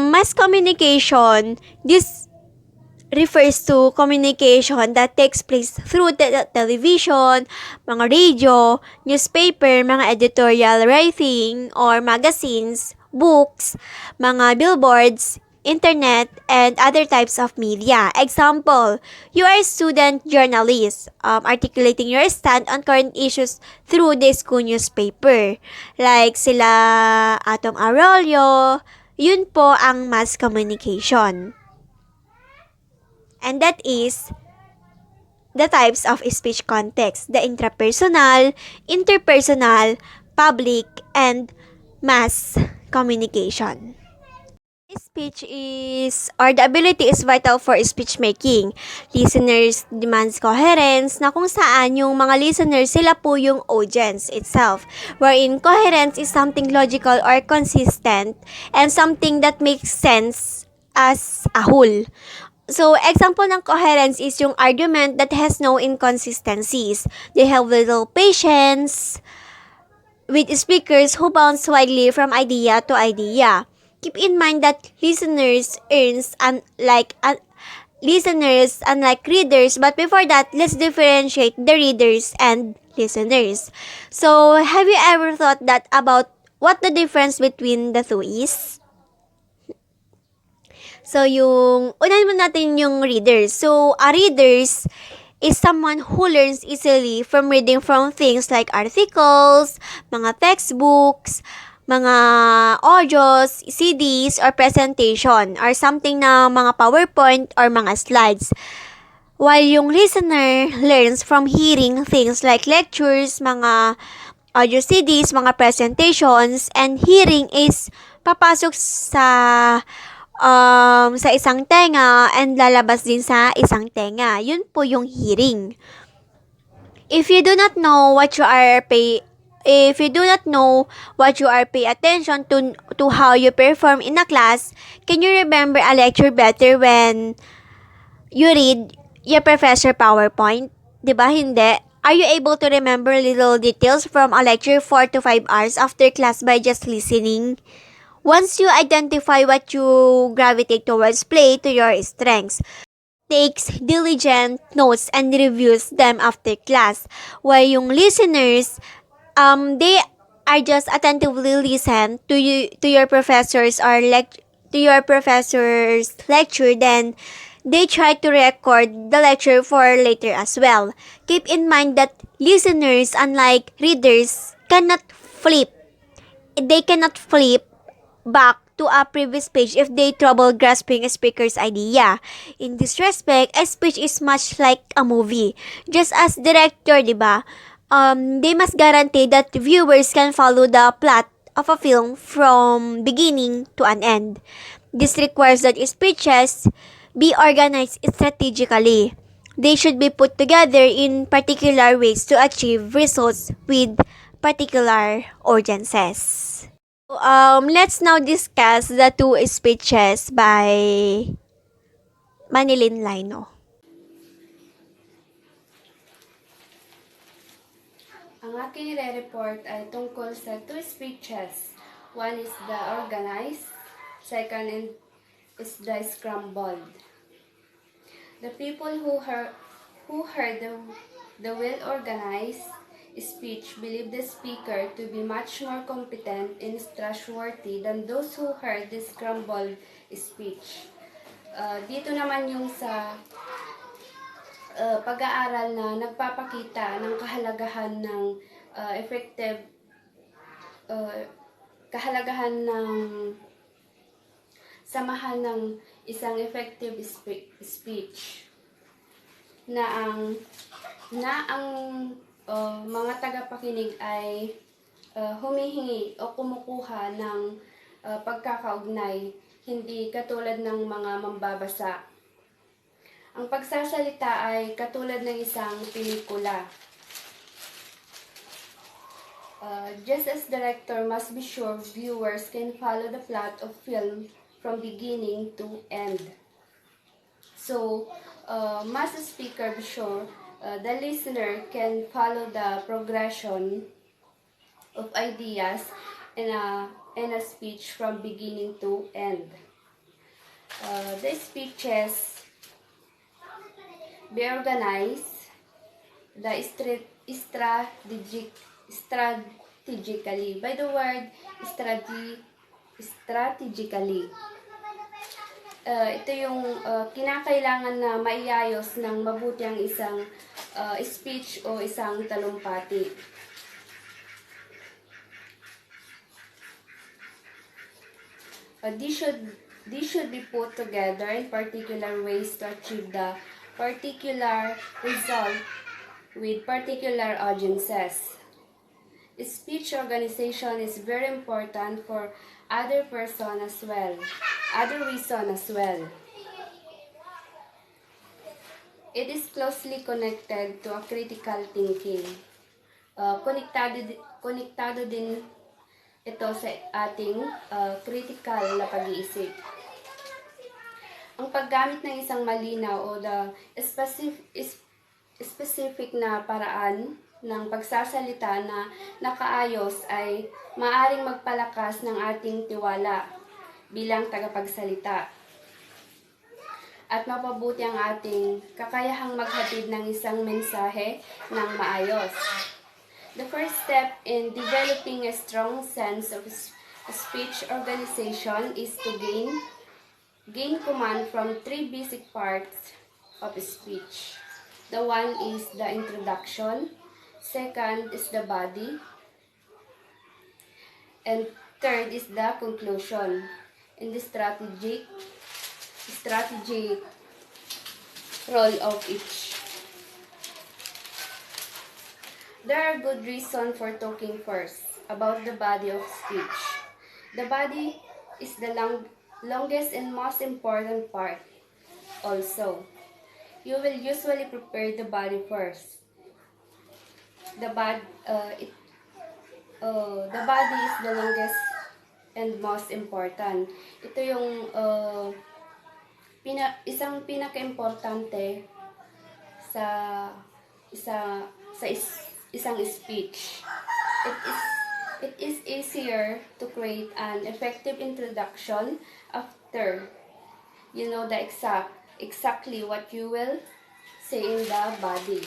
Mass communication, this refers to communication that takes place through television, mga radio, newspaper, mga editorial writing, or magazines, books, mga billboards, internet, and other types of media. Example, you are a student journalist, articulating your stand on current issues through the school newspaper. Like sila Atom Arroyo, yun po ang mass communication. And that is the types of speech context, the intrapersonal, interpersonal, public, and mass communication. Speech is, or the ability is vital for speech making. Listeners demands coherence na kung saan yung mga listeners sila po yung audience itself. Wherein coherence is something logical or consistent and something that makes sense as a whole. So, example ng coherence is yung argument that has no inconsistencies. They have little patience with speakers who bounce widely from idea to idea. Keep in mind that listeners unlike readers, but before that, let's differentiate the readers and listeners. So, have you ever thought that about what the difference between the two is? So, unahin mo natin yung readers. So, a readers is someone who learns easily from reading from things like articles, mga textbooks, mga audios, CDs, or presentation, or something na mga PowerPoint or mga slides. While yung listener learns from hearing things like lectures, mga audio CDs, mga presentations, and hearing is papasok sa sa isang tenga and lalabas din sa isang tenga. Yun po yung hearing. If you do not know what you are if you do not know what you are pay attention to how you perform in a class, can you remember a lecture better when you read your professor PowerPoint? 'Di ba hindi? Are you able to remember little details from a lecture 4 to 5 hours after class by just listening? Once you identify what you gravitate towards, play to your strengths. Takes diligent notes and reviews them after class. While yung listeners, they are just attentively listen to you to your professors or to your professor's lecture, then they try to record the lecture for later as well. Keep in mind that listeners, unlike readers, cannot flip back to a previous page if they trouble grasping a speaker's idea. In this respect, a speech is much like a movie. Just as director, di ba? They must guarantee that viewers can follow the plot of a film from beginning to an end. This requires that speeches be organized strategically. They should be put together in particular ways to achieve results with particular audiences. Let's now discuss the two speeches by Manilin Lino. Ang aking re-report ay tungkol sa two speeches. One is the organized, second is the scrambled. The people who heard the well-organized speech believe the speaker to be much more competent and trustworthy than those who heard the scrambled speech. Dito naman yung sa pag-aaral na nagpapakita ng kahalagahan ng kahalagahan ng samahan ng isang effective speech na ang mga tagapakinig ay humihingi o kumukuha ng pagkakaugnay, hindi katulad ng mga mambabasa. Ang pagsasalita ay katulad ng isang pelikula. Just as director must be sure viewers can follow the plot of film from beginning to end. So, must the speaker be sure the listener can follow the progression of ideas in a speech from beginning to end. The speeches be organized strategically. By the word strategically, ito yung kinakailangan na maiayos ng mabuti ang isang speech o isang talumpati. These should be put together in particular ways to achieve the particular result with particular audiences. Speech organization is very important for other reason as well. It is closely connected to a critical thinking. Konektado din ito sa ating critical na pag-iisip. Ang paggamit ng isang malinaw o the specific na paraan ng pagsasalita na nakaayos ay maaring magpalakas ng ating tiwala bilang tagapagsalita at mapabuti ang ating kakayahang maghatid ng isang mensahe ng maayos. The first step in developing a strong sense of speech organization is to gain command from three basic parts of speech. The one is the introduction, second is the body, and third is the conclusion. In the strategic role of each. There are good reasons for talking first about the body of speech. The body is the longest and most important part also. You will usually prepare the body first. The body, the body is the longest and most important. Ito yung isang pinaka-importante sa isang speech. It is easier to create an effective introduction after you know exactly what you will say in the body.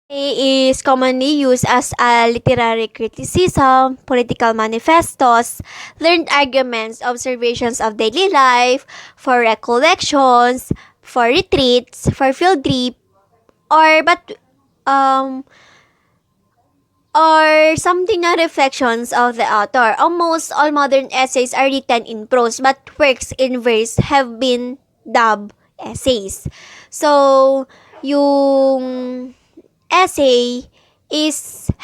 Essay is commonly used as a literary criticism, political manifestos, learned arguments, observations of daily life, for recollections, for retreats, for field trip, um or something na reflections of the author. Almost all modern essays are written in prose, but works in verse have been dubbed essays. So, yung essay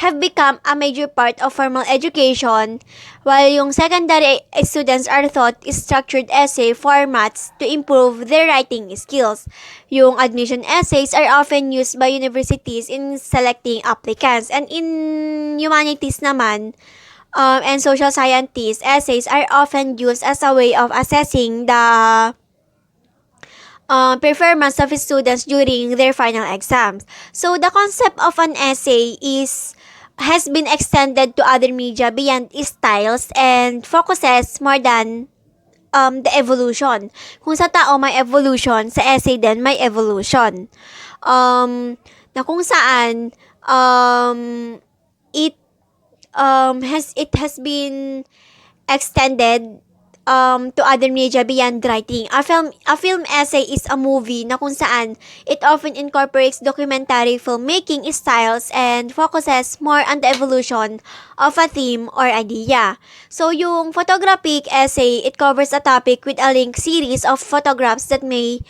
have become a major part of formal education, while yung secondary students are taught structured essay formats to improve their writing skills. Yung admission essays are often used by universities in selecting applicants, and in humanities naman, and social scientists, essays are often used as a way of assessing the performance of students during their final exams. So the concept of an essay has been extended to other media beyond styles and focuses more than the evolution. Kung sa tao may evolution, sa essay din may evolution. Na kung saan it has been extended to other media beyond writing. A film essay is a movie na kung saan it often incorporates documentary filmmaking styles and focuses more on the evolution of a theme or idea. So, yung photographic essay, it covers a topic with a linked series of photographs that may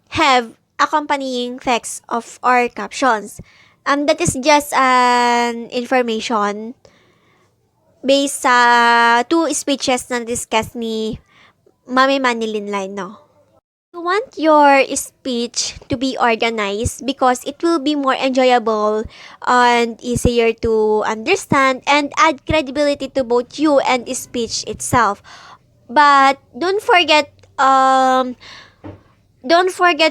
have accompanying text or captions. That is just an information based sa two speeches na discuss ni Mami Manilin Line, no? You want your speech to be organized because it will be more enjoyable and easier to understand and add credibility to both you and speech itself. But don't forget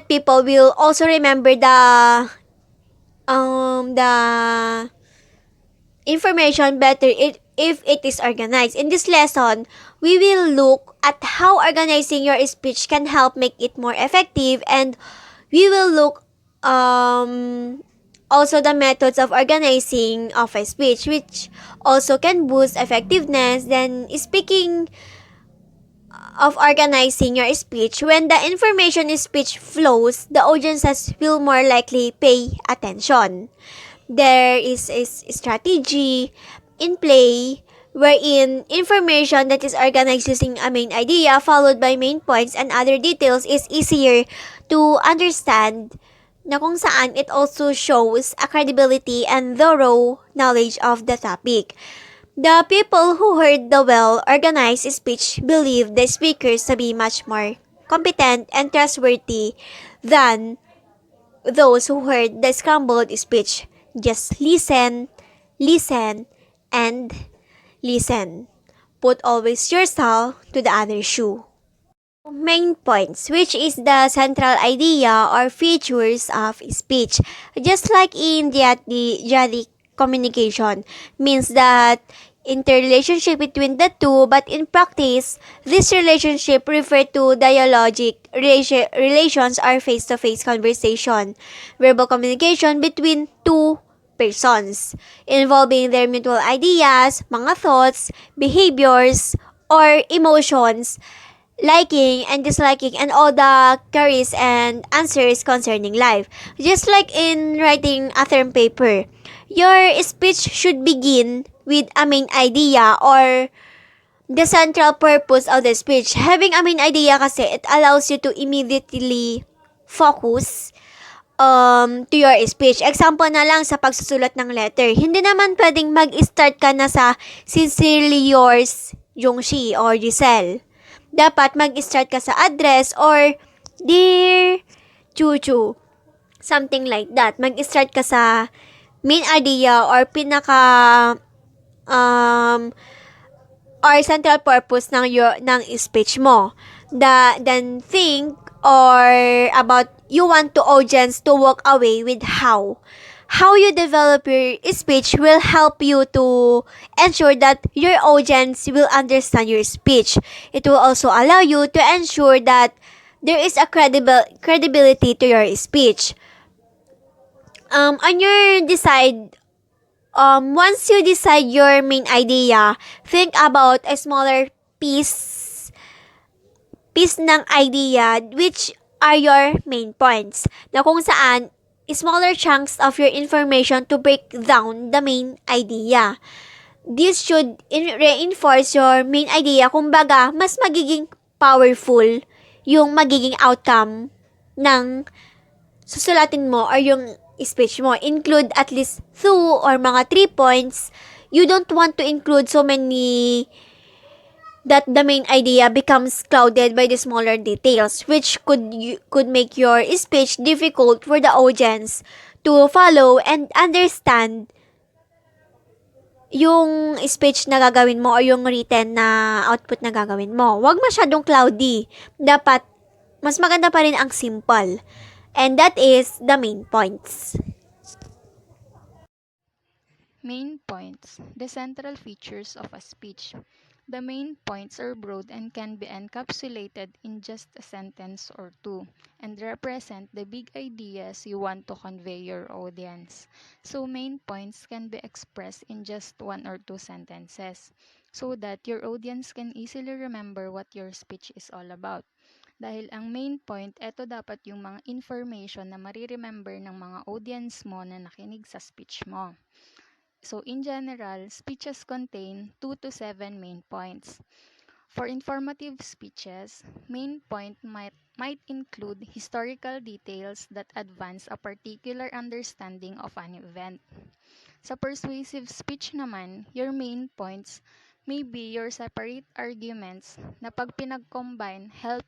people will also remember the information better if it is organized. In this lesson, we will look at how organizing your speech can help make it more effective, and we will look also the methods of organizing of a speech, which also can boost effectiveness. Then, speaking of organizing your speech, when the information in speech flows, the audiences will more likely pay attention. There is a strategy in play wherein information that is organized using a main idea followed by main points and other details is easier to understand, na kung saan it also shows a credibility and thorough knowledge of the topic. The people who heard the well-organized speech believe the speakers to be much more competent and trustworthy than those who heard the scrambled speech. Just listen, and listen. Put always yourself to the other shoe. Main points, which is the central idea or features of speech. Just like in dialectic communication, means that interrelationship between the two, but in practice, this relationship refer to dialogic relations or face-to-face conversation, verbal communication between two persons, involving their mutual ideas, mga thoughts, behaviors, or emotions, liking and disliking, and all the queries and answers concerning life. Just like in writing a term paper, your speech should begin with a main idea or the central purpose of the speech. Having a main idea kasi, it allows you to immediately focus to your speech. Example na lang sa pagsusulat ng letter. Hindi naman pwedeng mag-start ka na sa sincerely yours, Jungshi or Giselle. dapat mag-start ka sa address or Dear Chuchu. Something like that. Mag-start ka sa main idea or um, or central purpose ng speech mo. Then think or about you want to audience to walk away with how you develop your speech will help you to ensure that your audience will understand your speech. It will also allow you to ensure that there is a credibility to your speech. On your decide Once you decide your main idea, think about a smaller piece ng idea which are your main points. Na kung saan, smaller chunks of your information to break down the main idea. This should reinforce your main idea. Kumbaga, mas magiging powerful yung magiging outcome ng susulatin mo or yung speech mo. Include at least 2 or mga 3 points. You don't want to include so many that the main idea becomes clouded by the smaller details, which could make your speech difficult for the audience to follow and understand yung speech na gagawin mo or yung written na output na gagawin mo. Huwag masyadong cloudy. Dapat mas maganda pa rin ang simple. And that is the main points. Main points, the central features of a speech. The main points are broad and can be encapsulated in just a sentence or two and represent the big ideas you want to convey your audience. So main points can be expressed in just 1 or 2 sentences so that your audience can easily remember what your speech is all about. Dahil ang main point, eto dapat yung mga information na mariremember ng mga audience mo na nakinig sa speech mo. So in general, speeches contain 2 to 7 main points. For informative speeches, main point might include historical details that advance a particular understanding of an event. Sa persuasive speech naman, your main points may be your separate arguments na pag pinag-combine help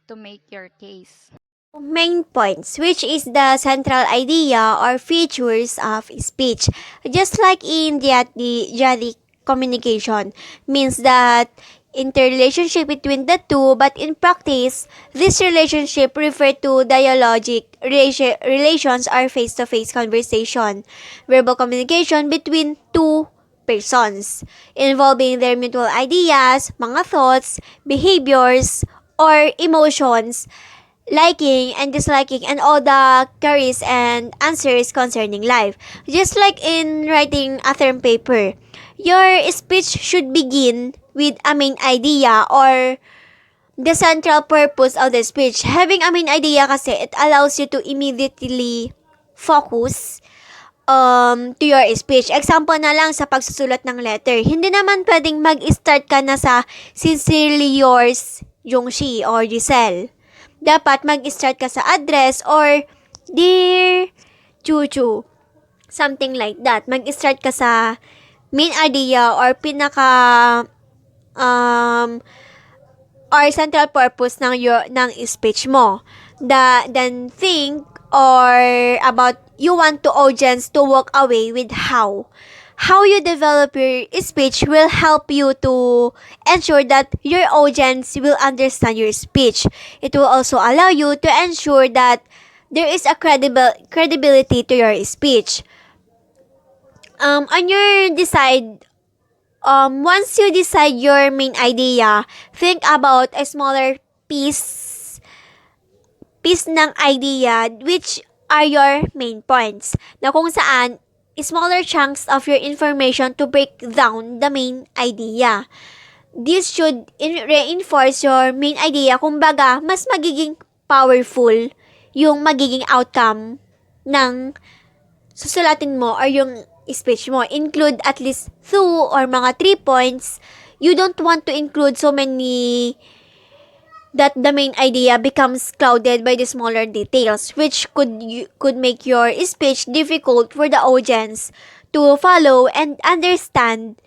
to make your case. Main points, which is the central idea or features of speech. Just like in dialectic communication, means that interrelationship between the two, but in practice, this relationship refer to dialogic relations or face-to-face conversation, verbal communication between two persons, involving their mutual ideas, mga thoughts, behaviors, or emotions, liking and disliking, and all the queries and answers concerning life. Just like in writing a term paper, your speech should begin with a main idea or the central purpose of the speech. Having a main idea kasi, it allows you to immediately focus to your speech. Example na lang sa pagsusulat ng letter. Hindi naman pwedeng mag-start ka na sa sincerely yours, Jungshi or Giselle. Dapat mag-start ka sa address or Dear Chuchu. Something like that. Mag-start ka sa main idea or or central purpose ng speech mo. Then think or about you want to audience to walk away with how you develop your speech will help you to ensure that your audience will understand your speech. It will also allow you to ensure that there is a credibility to your speech. Once you decide your main idea, think about a smaller piece ng idea which are your main points. Na kung saan, smaller chunks of your information to break down the main idea. This should reinforce your main idea. Kumbaga, mas magiging powerful yung magiging outcome ng susulatin mo or yung speech mo. Include at least 2 or mga 3 points. You don't want to include so many that the main idea becomes clouded by the smaller details, which could make your speech difficult for the audience to follow and understand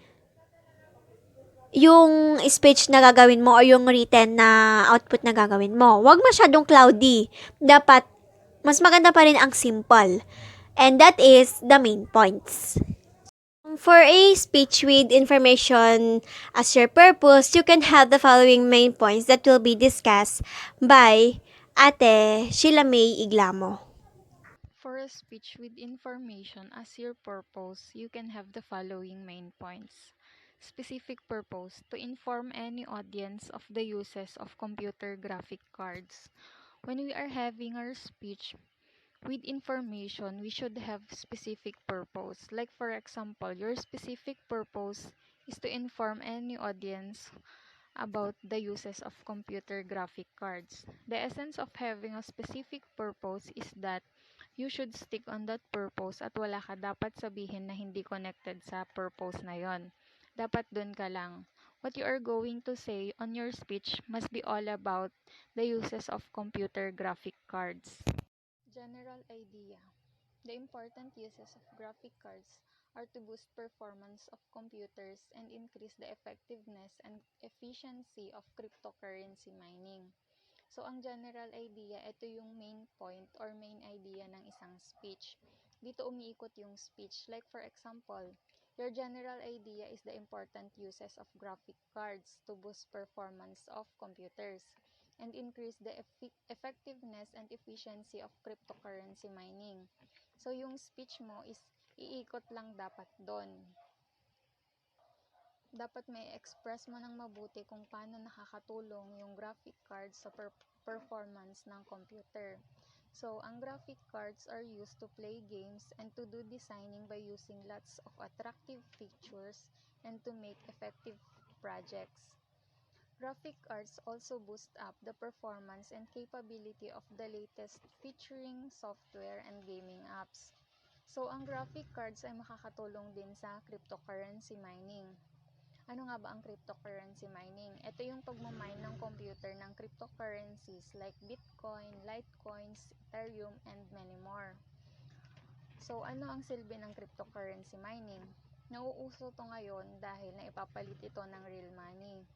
yung speech na gagawin mo or yung written na output na gagawin mo. Huwag masyadong cloudy. Dapat, mas maganda pa rin ang simple. And that is the main points. For a speech with information as your purpose, you can have the following main points that will be discussed by Ate Sheila May Iglamo. For a speech with information as your purpose, you can have the following main points. Specific purpose: to inform any audience of the uses of computer graphic cards. When we are having our speech with information, we should have specific purpose. Like for example, your specific purpose is to inform any audience about the uses of computer graphic cards. The essence of having a specific purpose is that you should stick on that purpose at wala ka dapat sabihin na hindi connected sa purpose na yon. Dapat dun ka lang. What you are going to say on your speech must be all about the uses of computer graphic cards. General idea. The important uses of graphic cards are to boost performance of computers and increase the effectiveness and efficiency of cryptocurrency mining. So, ang general idea, ito yung main point or main idea ng isang speech. Dito umiikot yung speech. Like for example, your general idea is the important uses of graphic cards to boost performance of computers and increase the effectiveness and efficiency of cryptocurrency mining. So, yung speech mo is iikot lang dapat doon. Dapat may express mo ng mabuti kung paano nakakatulong yung graphic cards sa performance ng computer. So, ang graphic cards are used to play games and to do designing by using lots of attractive features and to make effective projects. Graphic cards also boost up the performance and capability of the latest featuring software and gaming apps. So, ang graphic cards ay makakatulong din sa cryptocurrency mining. Ano nga ba ang cryptocurrency mining? Ito yung pagmamine ng computer ng cryptocurrencies like Bitcoin, Litecoins, Ethereum, and many more. So, ano ang silbi ng cryptocurrency mining? Nauuso to ngayon dahil naipapalit ito ng real money.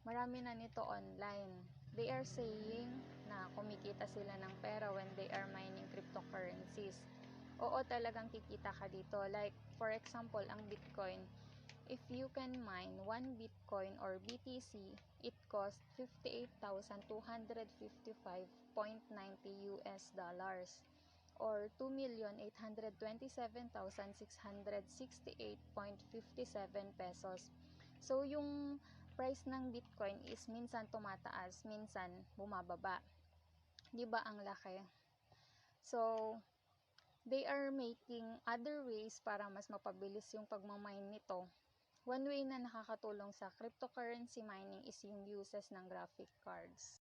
Marami na nito online. They are saying na kumikita sila ng pera when they are mining cryptocurrencies. Oo, talagang kikita ka dito. Like, for example, ang Bitcoin. If you can mine 1 Bitcoin or BTC, it costs $58,255.90 or 2,827,668.57 pesos. So, yung price ng Bitcoin is minsan tumataas, minsan bumababa. 'Di ba ang laki? So, they are making other ways para mas mapabilis yung pagmamine nito. One way na nakakatulong sa cryptocurrency mining is yung uses ng graphic cards.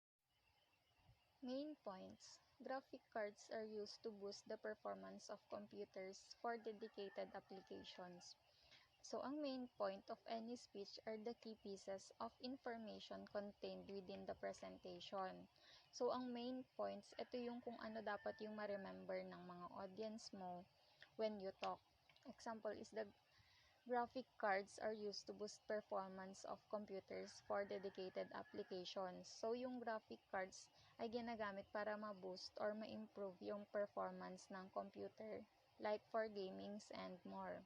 Main points. Graphic cards are used to boost the performance of computers for dedicated applications. So, ang main point of any speech are the key pieces of information contained within the presentation. So, ang main points, ito yung kung ano dapat yung ma-remember ng mga audience mo when you talk. Example is the graphic cards are used to boost performance of computers for dedicated applications. So, yung graphic cards ay ginagamit para ma-boost or ma-improve yung performance ng computer, like for gamings and more.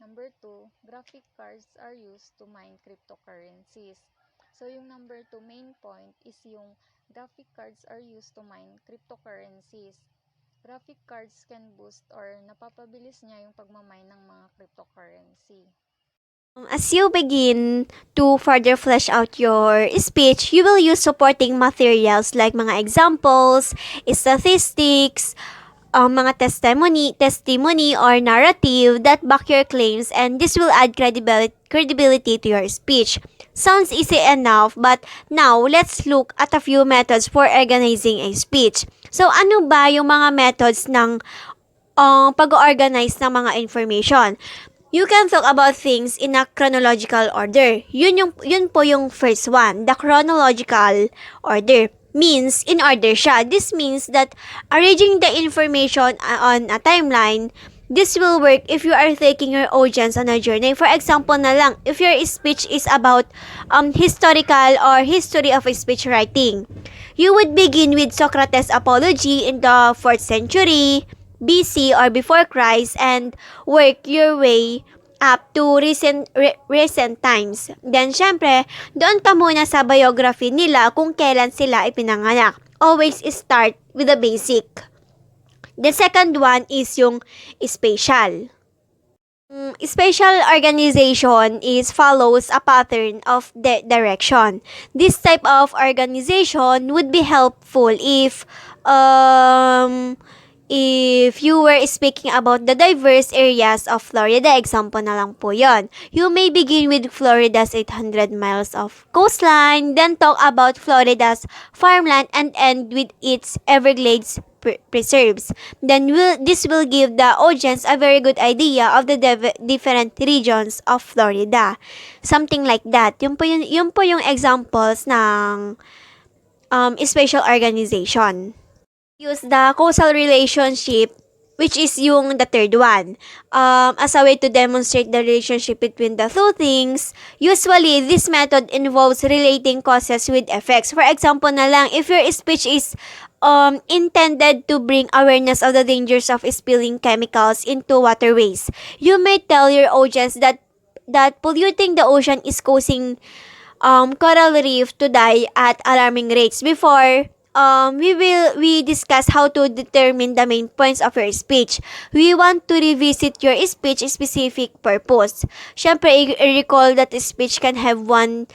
Number 2, graphic cards are used to mine cryptocurrencies. So, yung number 2 main point is yung graphic cards are used to mine cryptocurrencies. Graphic cards can boost or napapabilis niya yung pagmamine ng mga cryptocurrency. As you begin to further flesh out your speech, you will use supporting materials like mga examples, statistics, mga testimony or narrative that back your claims, and this will add credibility to your speech. Sounds easy enough, but now let's look at a few methods for organizing a speech. So, ano ba yung mga methods ng pag-organize ng mga information? You can talk about things in a chronological order. Yun po yung first one, the chronological order. Means in order siya. This means that arranging the information on a timeline This will work if you are taking your audience on a journey. For example na lang, if your speech is about historical or history of speech writing, you would begin with Socrates' apology in the 4th century BC or before Christ and work your way up to recent times. Then, syempre, doon ka muna sa biography nila kung kailan sila ipinanganak. Always start with the basic. The second one is yung spatial. Spatial organization is follows a pattern of direction. This type of organization would be helpful if you were speaking about the diverse areas of Florida. Example na lang po yon. You may begin with Florida's 800 miles of coastline, then talk about Florida's farmland and end with its Everglades preserves. Then this will give the audience a very good idea of the different regions of Florida. Something like that. Yun po yung examples ng spatial organization. Use the causal relationship, which is yung the third one, as a way to demonstrate the relationship between the two things. Usually, this method involves relating causes with effects. For example na lang, if your speech is intended to bring awareness of the dangers of spilling chemicals into waterways, you may tell your audience that polluting the ocean is causing coral reef to die at alarming rates. Before we discuss how to determine the main points of your speech. We want to revisit your speech specific purpose. Syempre, recall that speech can have one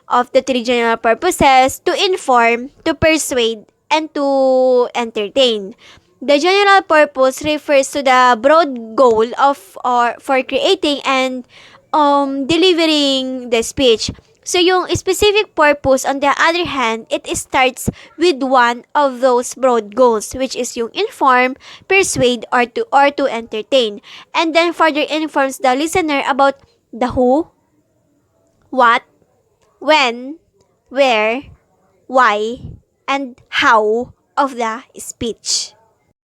of the three general purposes: to inform, to persuade, and to entertain. The general purpose refers to the broad goal of or for creating and delivering the speech. So, yung specific purpose, on the other hand, it starts with one of those broad goals, which is yung inform, persuade, or to entertain. And then further informs the listener about the who, what, when, where, why, and how of the speech.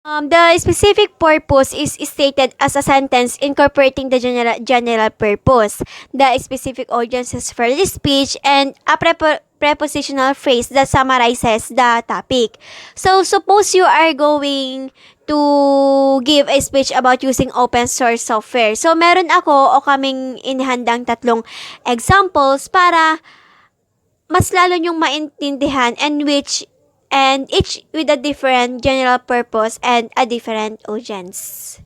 The specific purpose is stated as a sentence incorporating the general purpose, the specific audiences for the speech, and a prepositional phrase that summarizes the topic. So, suppose you are going to give a speech about using open source software. So, meron ako o kaming inihandang tatlong examples para mas lalo nyong maintindihan and each with a different general purpose and a different audience.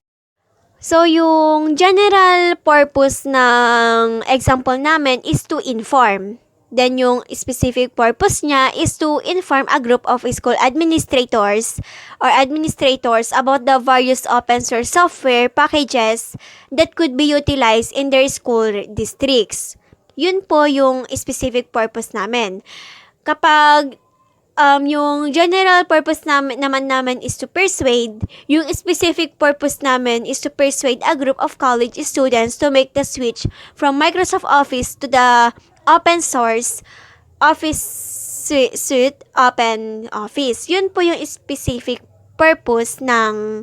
So, yung general purpose ng example namin is to inform. Then, yung specific purpose niya is to inform a group of school administrators about the various open source software packages that could be utilized in their school districts. Yun po yung specific purpose namin. Kapag yung general purpose naman is to persuade, yung specific purpose namin is to persuade a group of college students to make the switch from Microsoft Office to the open source Office suite Open Office. Yun po yung specific purpose ng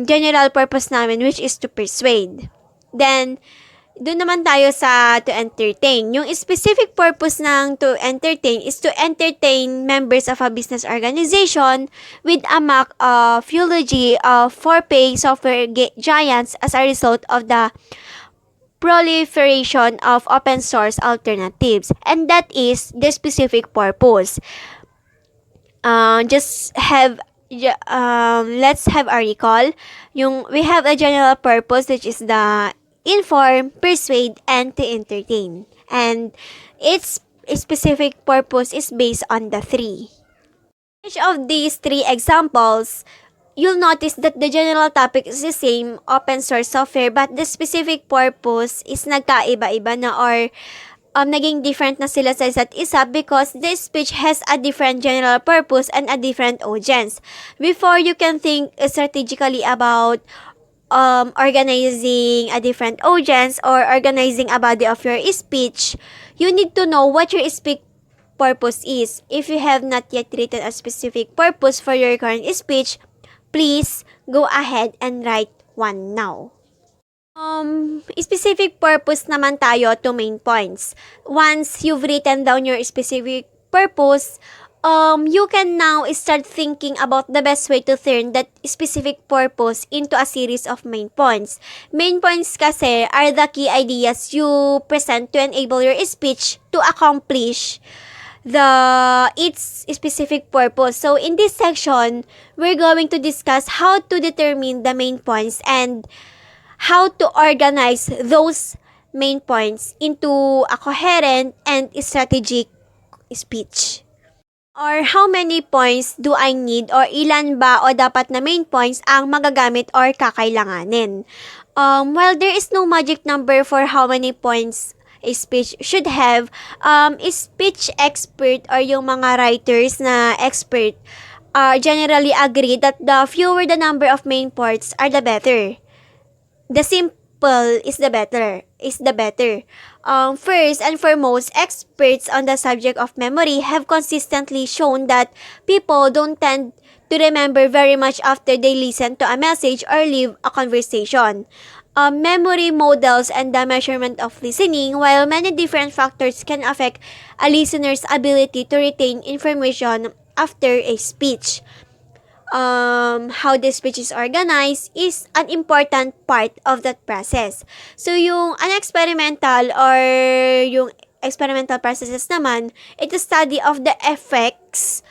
general purpose namin, which is to persuade. Then, doon naman tayo sa to entertain. Yung specific purpose ng to entertain is to entertain members of a business organization with a mock of eulogy of for-pay software giants as a result of the proliferation of open source alternatives. And that is the specific purpose. Let's have a recall. We have a general purpose, which is the inform, persuade, and to entertain. And its specific purpose is based on the three. Each of these three examples, you'll notice that the general topic is the same, open source software, but the specific purpose is nagkaiba-iba na or naging different na sila sa isa't isa because this speech has a different general purpose and a different audience. Before you can think strategically about organizing a different audience or organizing a body of your speech, you need to know what your speech purpose is. If you have not yet written a specific purpose for your current speech, please go ahead and write one now. Specific purpose naman tayo to main points. Once you've written down your specific purpose, you can now start thinking about the best way to turn that specific purpose into a series of main points. Main points kasi are the key ideas you present to enable your speech to accomplish its specific purpose. So in this section, we're going to discuss how to determine the main points and how to organize those main points into a coherent and strategic speech. Or how many points do I need or ilan ba o dapat na main points ang magagamit or kakailanganin? While there is no magic number for how many points a speech should have, speech expert or yung mga writers na expert generally agree that the fewer the number of main points are the better. The simple is the better. First and foremost, experts on the subject of memory have consistently shown that people don't tend to remember very much after they listen to a message or leave a conversation. Memory models and the measurement of listening, while many different factors can affect a listener's ability to retain information after a speech. How the speech is organized is an important part of that process. So, yung experimental processes naman, it's a study of the effects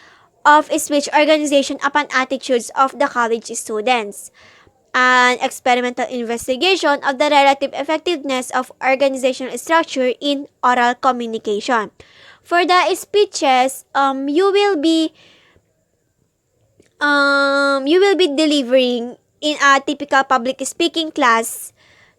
of speech organization upon attitudes of the college students. An experimental investigation of the relative effectiveness of organizational structure in oral communication. For the speeches, you will be delivering in a typical public speaking class.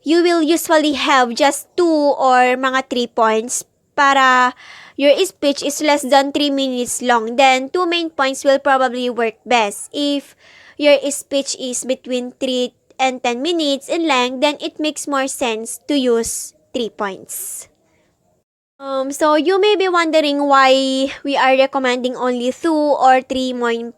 You will usually have just 2 or mga 3 points para your speech is less than 3 minutes long. Then 2 main points will probably work best. If your speech is between 3 and 10 minutes in length, then it makes more sense to use 3 points. So you may be wondering why we are recommending only 2 or 3 main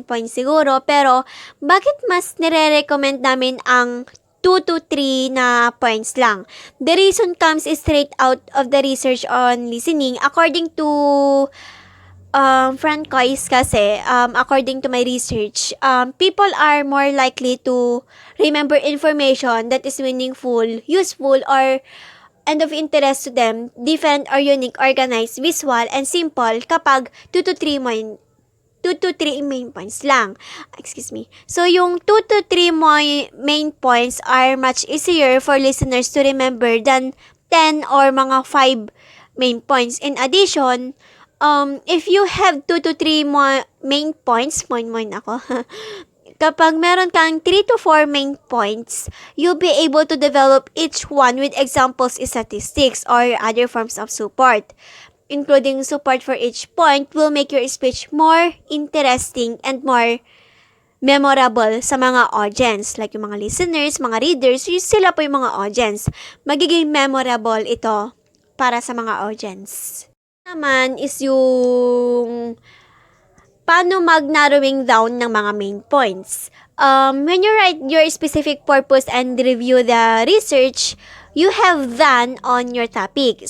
points siguro, pero bakit mas nire-recommend namin ang 2 to 3 na points lang? The reason comes straight out of the research on listening. According to Francois kasi, according to my research, people are more likely to remember information that is meaningful, useful, or and of interest to them, different or unique, organized, visual, and simple kapag 2 to 3 main points lang. Excuse me. So, yung 2 to 3 main points are much easier for listeners to remember than 10 or mga 5 main points. In addition, if you have 2 to 3 main points, ako, kapag meron kang 3 to 4 main points, you'll be able to develop each one with examples, statistics, or other forms of support. Including support for each point will make your speech more interesting and more memorable sa mga audience. Like yung mga listeners, mga readers, sila po yung mga audience. Magiging memorable ito para sa mga audience. Naman is yung paano mag-narrowing down ng mga main points. When you write your specific purpose and review the research you have done on your topic,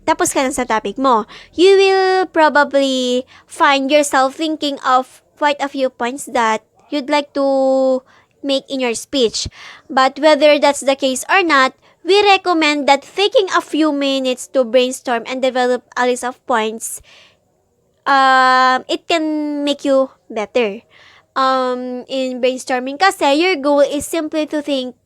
tapos ka na sa topic mo, you will probably find yourself thinking of quite a few points that you'd like to make in your speech. But whether that's the case or not, we recommend that taking a few minutes to brainstorm and develop a list of points it can make you better. In brainstorming kasi, your goal is simply to think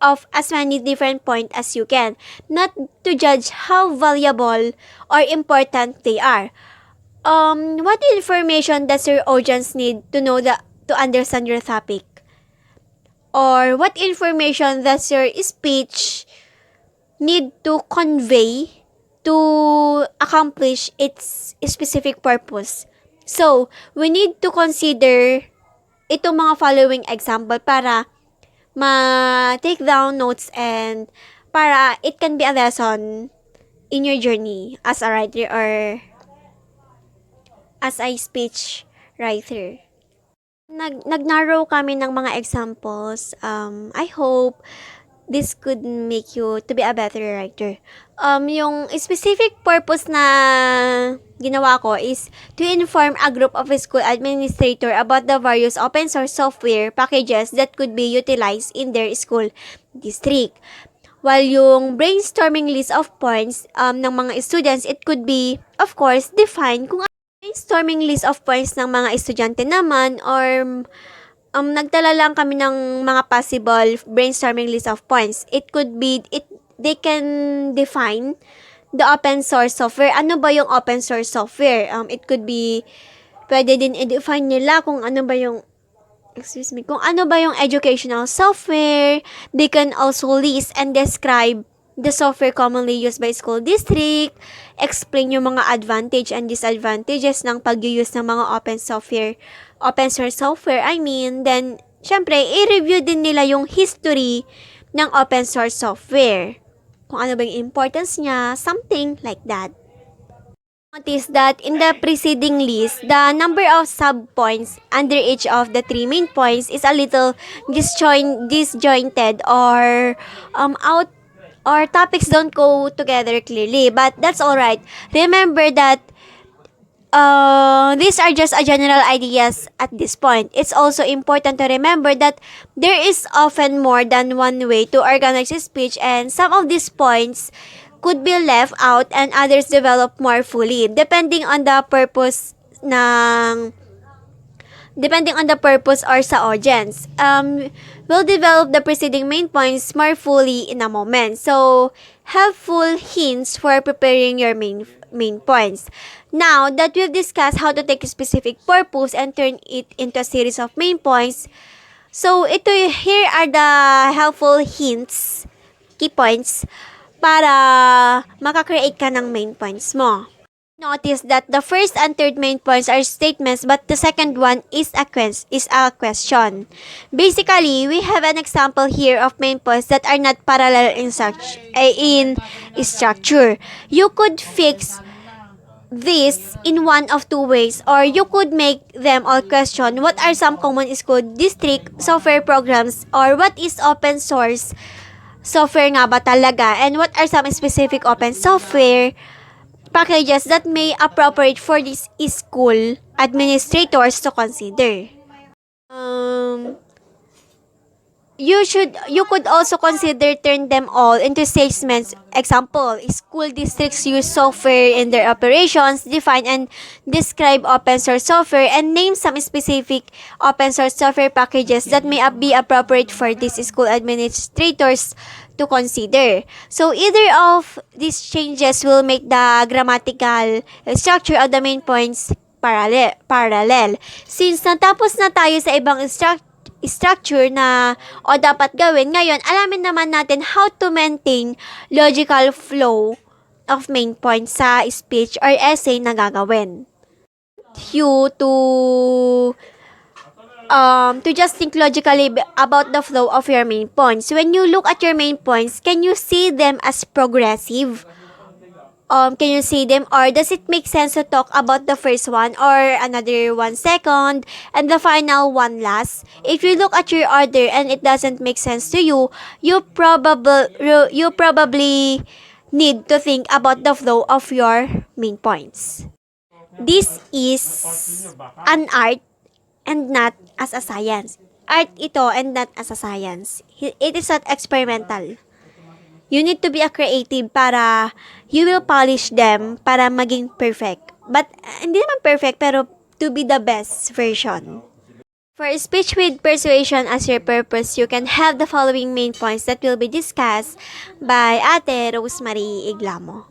of as many different points as you can, not to judge how valuable or important they are. What information does your audience need to know to understand your topic? Or what information does your speech need to convey to accomplish its specific purpose? So, we need to consider itong mga following example para ma-take down notes and para it can be a lesson in your journey as a writer or as a speech writer. nag-narrow kami ng mga examples. I hope this could make you to be a better writer. Yung specific purpose na ginawa ko is to inform a group of school administrator about the various open source software packages that could be utilized in their school district. While yung brainstorming list of points ng mga students, it could be, of course, defined kung brainstorming list of points ng mga estudyante naman or nagtala lang kami ng mga possible brainstorming list of points. It could be, they can define the open source software. Ano ba yung open source software? It could be, pwede din i-define nila kung ano ba yung kung ano ba yung educational software. They can also list and describe the software commonly used by school district, explain yung mga advantage and disadvantages ng pag-use ng mga open source software, then, syempre, i-review din nila yung history ng open source software. Kung ano ba yung importance niya, something like that. Notice that in the preceding list, the number of sub-points under each of the 3 main points is a little disjointed or topics don't go together clearly, but that's alright. Remember that these are just general ideas at this point. It's also important to remember that there is often more than one way to organize a speech, and some of these points could be left out and others develop more fully depending on the purpose or sa audience. We'll develop the preceding main points more fully in a moment. So, helpful hints for preparing your main points. Now that we've discussed how to take a specific purpose and turn it into a series of main points, so here are the helpful hints, key points, para makakreate ka ng main points mo. Notice that the first and third main points are statements, but the second one is a question. Basically, we have an example here of main points that are not parallel in structure. You could fix this in one of two ways, or you could make them all question what are some common school district software programs, or what is open source software nga ba talaga, and what are some specific open software packages that may appropriate for this school administrators to consider. You could also consider turn them all into statements. Example, school districts use software in their operations, define and describe open source software, and name some specific open source software packages that may be appropriate for these school administrators to consider. So, either of these changes will make the grammatical structure of the main points parallel. Since natapos na tayo sa ibang structure na dapat gawin, ngayon alamin naman natin how to maintain logical flow of main points sa speech or essay na gagawin. You to just think logically about the flow of your main points. When you look at your main points, can you see them as progressive? Can you see them, or does it make sense to talk about the first one or another one second and the final one last? If you look at your order and it doesn't make sense to you, you probably need to think about the flow of your main points. This is an art and not as a science. Art ito and not as a science. It is not experimental. You need to be a creative para you will polish them para maging perfect. But, hindi naman perfect, pero to be the best version. For a speech with persuasion as your purpose, you can have the following main points that will be discussed by Ate Rosemary Iglamo.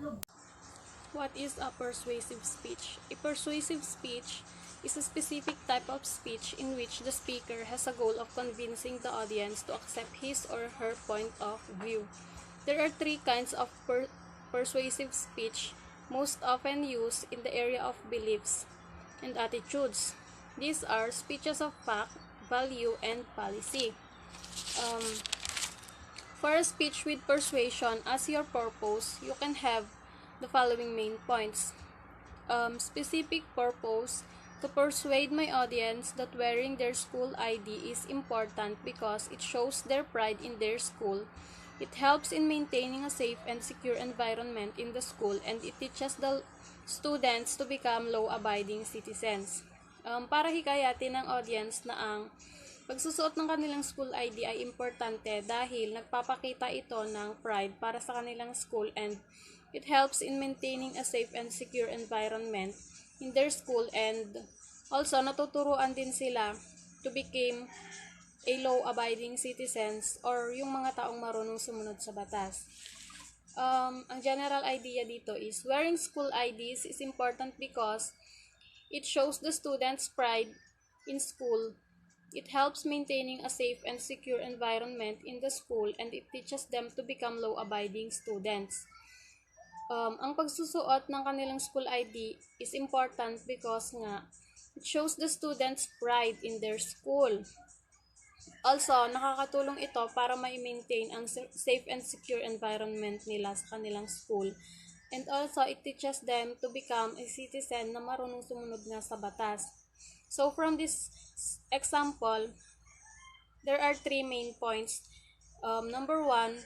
What is a persuasive speech? A persuasive speech is a specific type of speech in which the speaker has a goal of convincing the audience to accept his or her point of view. There are 3 kinds of persuasive speech most often used in the area of beliefs and attitudes. These are speeches of fact, value, and policy. For a speech with persuasion as your purpose, you can have the following main points. Specific purpose, To persuade my audience that wearing their school ID is important because it shows their pride in their school. It helps in maintaining a safe and secure environment in the school, and it teaches the students to become law-abiding citizens. Para hikayatin ng audience na ang pagsusuot ng kanilang school ID ay importante dahil nagpapakita ito ng pride para sa kanilang school, and it helps in maintaining a safe and secure environment in their school, and also natuturuan din sila to become a law-abiding citizens or yung mga taong marunong sumunod sa batas. Ang general idea dito is wearing school IDs is important because it shows the students' pride in school. It helps maintaining a safe and secure environment in the school, and it teaches them to become law-abiding students. Ang pagsusuot ng kanilang school ID is important because nga it shows the students' pride in their school. Also, nakakatulong ito para ma-maintain ang safe and secure environment nila sa kanilang school. And also, it teaches them to become a citizen na marunong sumunod nga sa batas. So, from this example, there are 3 main points. Number 1,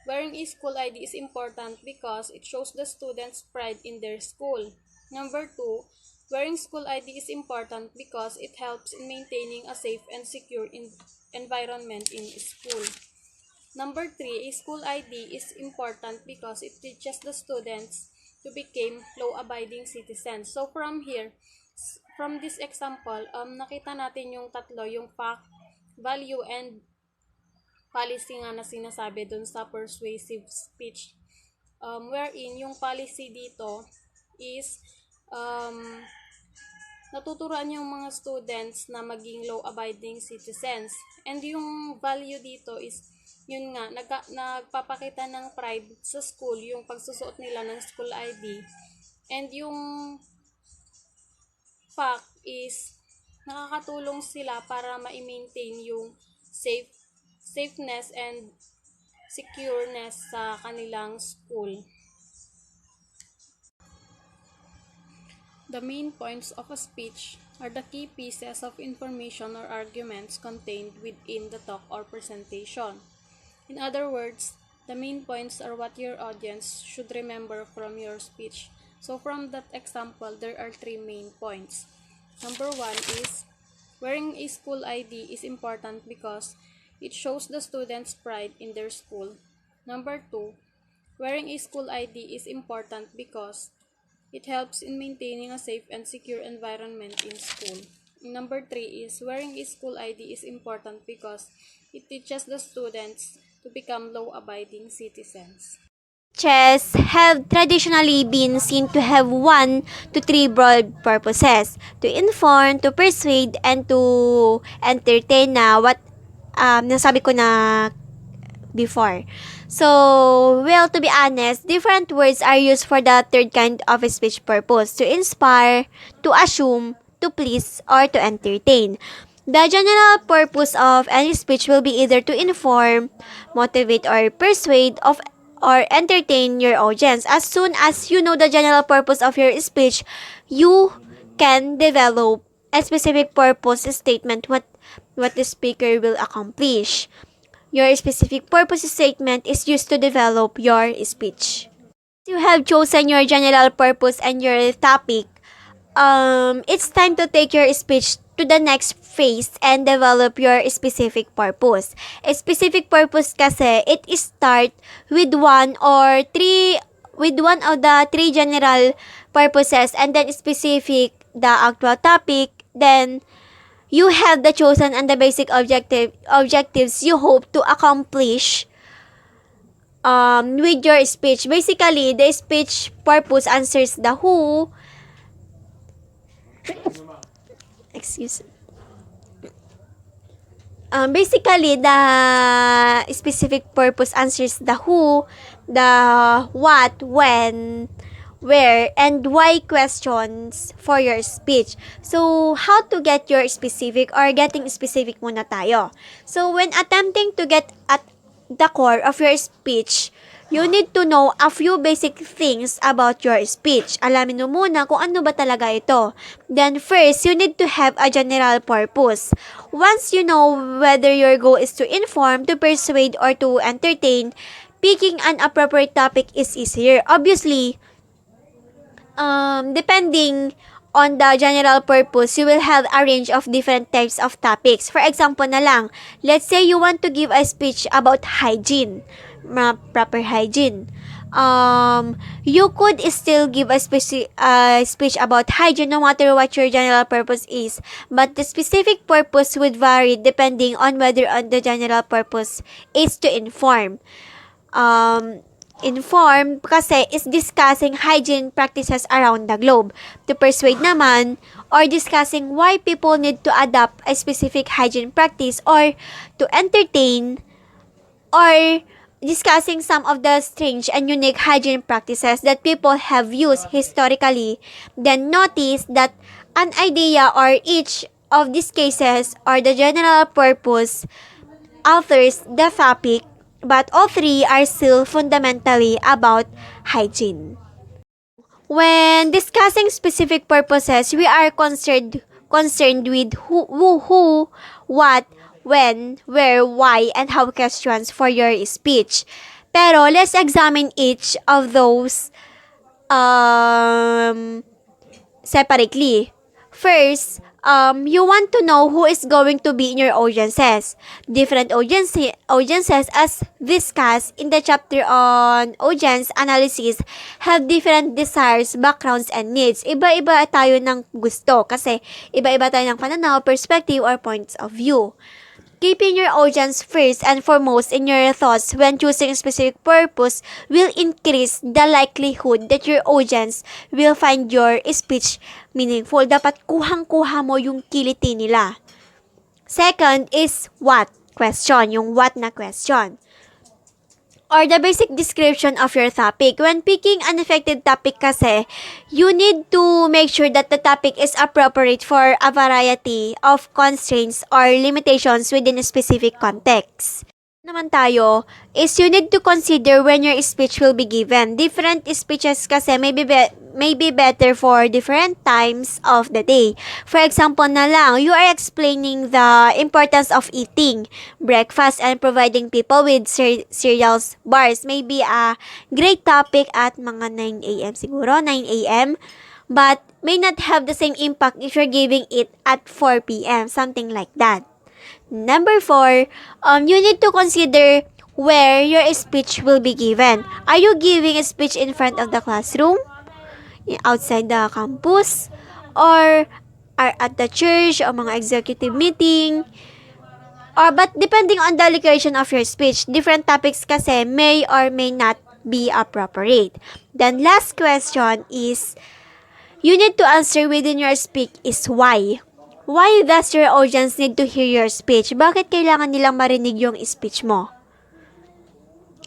wearing a school ID is important because it shows the students' pride in their school. Number 2, wearing school ID is important because it helps in maintaining a safe and secure environment in school. Number 3, a school ID is important because it teaches the students to become law-abiding citizens. So from here, from this example, nakita natin yung tatlo, yung fact, value, and policy nga na sinasabi dun sa persuasive speech. Wherein yung policy dito is natuturuan yung mga students na maging law-abiding citizens. And yung value dito is, yun nga, nagpapakita ng pride sa school, yung pagsusuot nila ng school ID. And yung fact is, nakakatulong sila para ma-maintain yung safeness and secureness sa kanilang school. The main points of a speech are the key pieces of information or arguments contained within the talk or presentation. In other words, the main points are what your audience should remember from your speech. So from that example, there are 3 main points. Number 1 is, wearing a school ID is important because it shows the students' pride in their school. Number 2, wearing a school ID is important because it helps in maintaining a safe and secure environment in school. Number 3 is, wearing a school ID is important because it teaches the students to become law-abiding citizens. Speeches have traditionally been seen to have 1 to 3 broad purposes: to inform, to persuade, and to entertain, na what nasabi ko na before. So, well, to be honest, different words are used for the third kind of a speech purpose: to inspire, to assume, to please, or to entertain. The general purpose of any speech will be either to inform, motivate, or persuade or entertain your audience. As soon as you know the general purpose of your speech, you can develop a specific purpose statement, what the speaker will accomplish. Your specific purpose statement is used to develop your speech. You have chosen your general purpose and your topic. It's time to take your speech to the next phase and develop your specific purpose. A specific purpose kasi, it start with one of the 3 general purposes, and then specific the actual topic, then you have the chosen and the basic objectives you hope to accomplish with your speech. Basically, the speech purpose answers the who. Excuse me. Basically, the specific purpose answers the who, the what, when, where, and why questions for your speech. So, how to get your specific, or getting specific muna tayo. So, when attempting to get at the core of your speech, you need to know a few basic things about your speech. Alamin mo muna kung ano ba talaga ito. Then first, you need to have a general purpose. Once you know whether your goal is to inform, to persuade, or to entertain, picking an appropriate topic is easier. Obviously, depending on the general purpose, you will have a range of different types of topics. For example na lang, let's say you want to give a speech about hygiene, proper hygiene. You could still give a speech about hygiene no matter what your general purpose is. But the specific purpose would vary depending on whether the general purpose is to inform. Inform kasi is discussing hygiene practices around the globe. To persuade naman, or discussing why people need to adopt a specific hygiene practice, or to entertain, or discussing some of the strange and unique hygiene practices that people have used historically. Then notice that an idea or each of these cases or the general purpose alters the topic, but all three are still fundamentally about hygiene. When discussing specific purposes, we are concerned with who, what, when, where, why, and how questions for your speech. Pero let's examine each of those separately. First, you want to know who is going to be in your audiences. Different audiences, as discussed in the chapter on audience analysis, have different desires, backgrounds, and needs. Iba-iba tayo ng gusto kasi iba-iba tayo ng pananaw, perspective, or points of view. Keeping your audience first and foremost in your thoughts when choosing a specific purpose will increase the likelihood that your audience will find your speech meaningful. Dapat kuhang-kuha mo yung kiliti nila. Second is what question, yung what na question. Or the basic description of your topic. When picking an effective topic kasi, you need to make sure that the topic is appropriate for a variety of constraints or limitations within a specific context. Naman tayo is you need to consider when your speech will be given. Different speeches kasi may be better for different times of the day. For example na lang, you are explaining the importance of eating breakfast and providing people with cereals bars. Maybe a great topic at mga 9 a.m. siguro, 9 a.m. But may not have the same impact if you're giving it at 4 p.m. Something like that. Number 4, you need to consider where your speech will be given. Are you giving a speech in front of the classroom, outside the campus, or are at the church o mga executive meeting? But depending on the location of your speech, different topics kasi may or may not be appropriate. Then last question is, you need to answer within your speech is why. Why does your audience need to hear your speech? Bakit kailangan nilang marinig yung speech mo?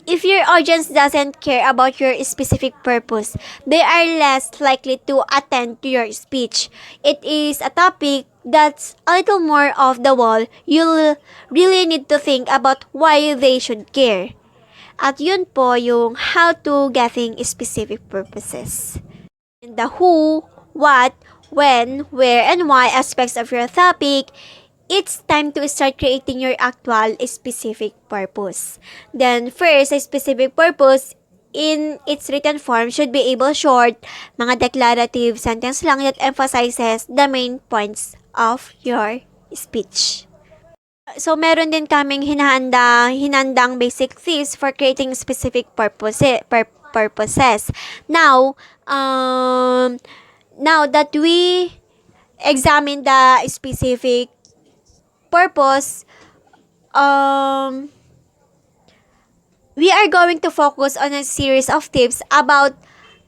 If your audience doesn't care about your specific purpose, they are less likely to attend to your speech. It is a topic that's a little more off the wall. You'll really need to think about why they should care. At yun po yung how to getting specific purposes. And the who, what, when, where, and why aspects of your topic, it's time to start creating your actual specific purpose. Then first, a specific purpose in its written form should be able short, mga declarative sentence lang that emphasizes the main points of your speech. So, meron din kaming hinandang basic tips for creating specific purposes. Now that we examine the specific purpose, we are going to focus on a series of tips about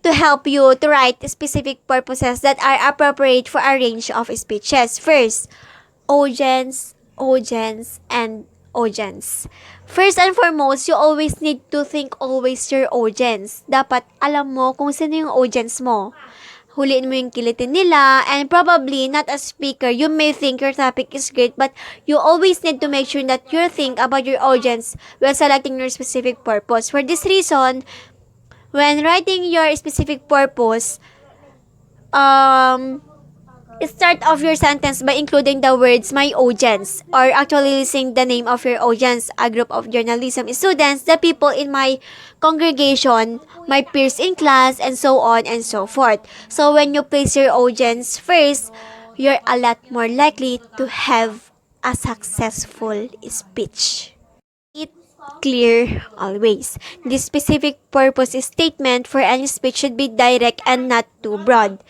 to help you to write specific purposes that are appropriate for a range of speeches. First, audience, and audience. First and foremost, you always need to think always your audience. Dapat alam mo kung sino yung audience mo. huliin mo yung kilitin nila, and probably not as speaker, you may think your topic is great, but you always need to make sure that you think about your audience when selecting your specific purpose. For this reason, when writing your specific purpose, start off your sentence by including the words my audience, or actually listing the name of your audience, a group of journalism students, the people in my congregation, my peers in class, and so on and so forth. So when you place your audience first, you're a lot more likely to have a successful speech. It clear always. The specific purpose statement for any speech should be direct and not too broad.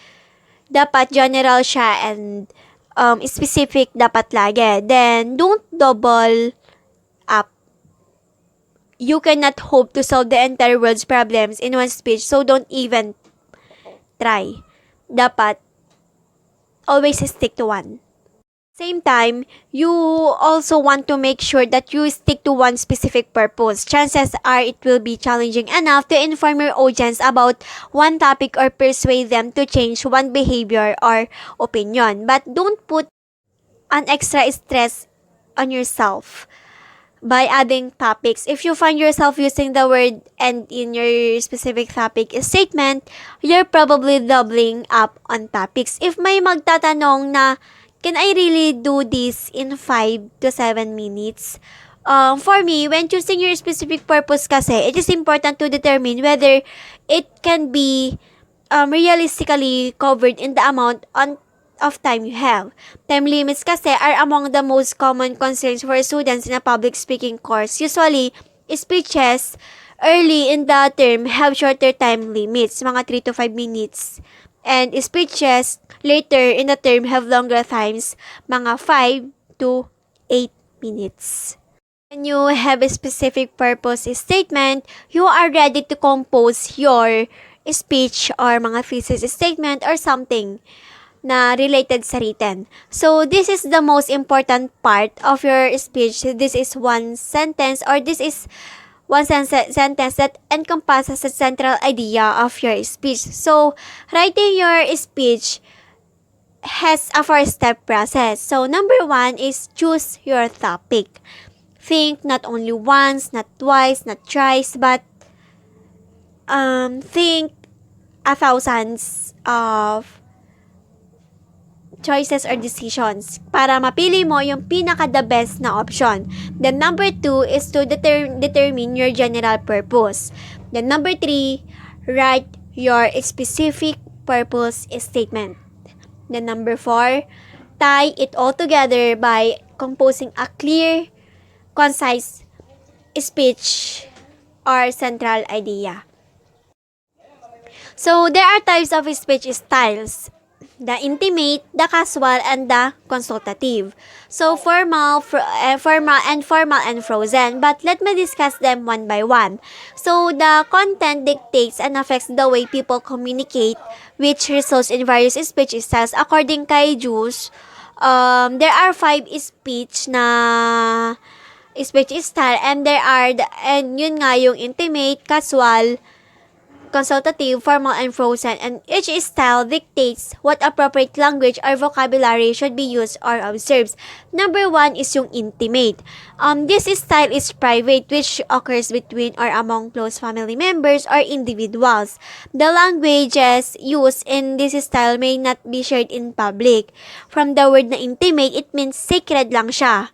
Dapat general siya, and specific dapat lagi. Then, don't double up. You cannot hope to solve the entire world's problems in one speech, so don't even try. Dapat always stick to one. Same time, you also want to make sure that you stick to one specific purpose. Chances are it will be challenging enough to inform your audience about one topic or persuade them to change one behavior or opinion. But don't put an extra stress on yourself by adding topics. If you find yourself using the word "and" in your specific topic statement, you're probably doubling up on topics. If may magtatanong na, can I really do this in 5 to 7 minutes? For me, when choosing your specific purpose kasi, it is important to determine whether it can be realistically covered in the amount of time you have. Time limits kasi are among the most common concerns for students in a public speaking course. Usually, speeches early in the term have shorter time limits, mga 3 to 5 minutes. And speeches later in the term have longer times, mga 5 to 8 minutes. When you have a specific purpose statement, you are ready to compose your speech or mga thesis statement or something na related sa written. So, this is the most important part of your speech. This is one sentence, or this is one sentence that encompasses the central idea of your speech. So, writing your speech has a 4-step process. So, number 1 is choose your topic. Think not only once, not twice, not thrice, but think thousands of choices or decisions para mapili mo yung pinaka-the best na option. Then, number 2 is to determine your general purpose. Then, number 3, write your specific purpose statement. Then, number 4, tie it all together by composing a clear, concise speech or central idea. So, there are types of speech styles: the intimate, the casual, and the consultative. So, formal and frozen. But let me discuss them one by one. So, the content dictates and affects the way people communicate, which results in various speech styles. According kay Juice, there are 5 speech style, and yun nga yung intimate, casual, consultative, formal, and frozen, and each style dictates what appropriate language or vocabulary should be used or observed. Number 1 is yung intimate. This style is private, which occurs between or among close family members or individuals. The languages used in this style may not be shared in public. From the word na intimate, it means sacred lang siya.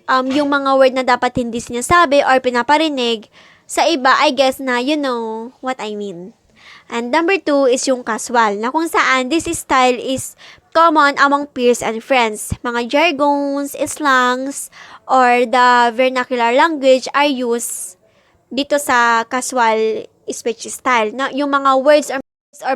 Yung mga word na dapat hindi sinasabi or pinaparinig, sa iba, I guess na you know what I mean. And number 2 is yung casual, na kung saan this style is common among peers and friends. Mga jargons, slangs, or the vernacular language are used dito sa casual speech style. Na yung mga words or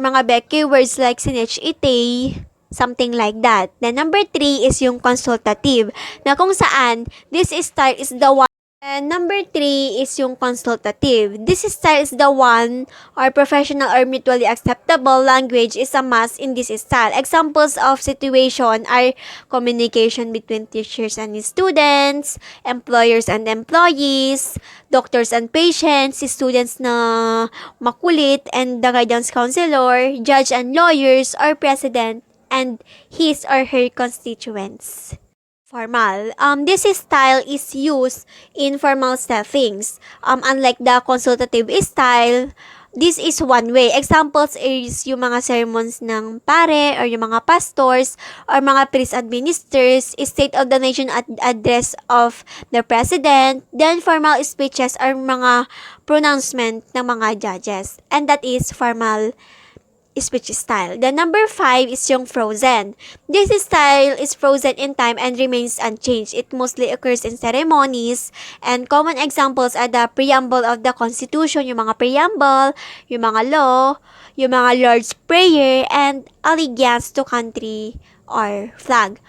mga Becky words like sinech ite, something like that. Then number 3 is yung consultative, na kung saan this style is the one And number 3 is yung consultative. This style is the one or professional or mutually acceptable language is a must in this style. Examples of situation are communication between teachers and students, employers and employees, doctors and patients, students na makulit and the guidance counselor, judge and lawyers, or president and his or her constituents. Formal. This style is used in formal settings. Unlike the consultative style, this is one way. Examples is yung mga sermons ng pare or yung mga pastors or mga priest administrators, state of the nation address of the president, then formal speeches or mga pronouncement ng mga judges. And that is formal speech style. The number 5 is yung frozen. This style is frozen in time and remains unchanged. It mostly occurs in ceremonies, and common examples are the preamble of the Constitution, yung mga preamble, yung mga law, yung mga Lord's Prayer, and allegiance to country or flag.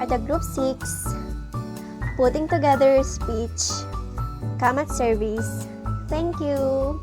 At the group 6, putting together speech, comment service. Thank you.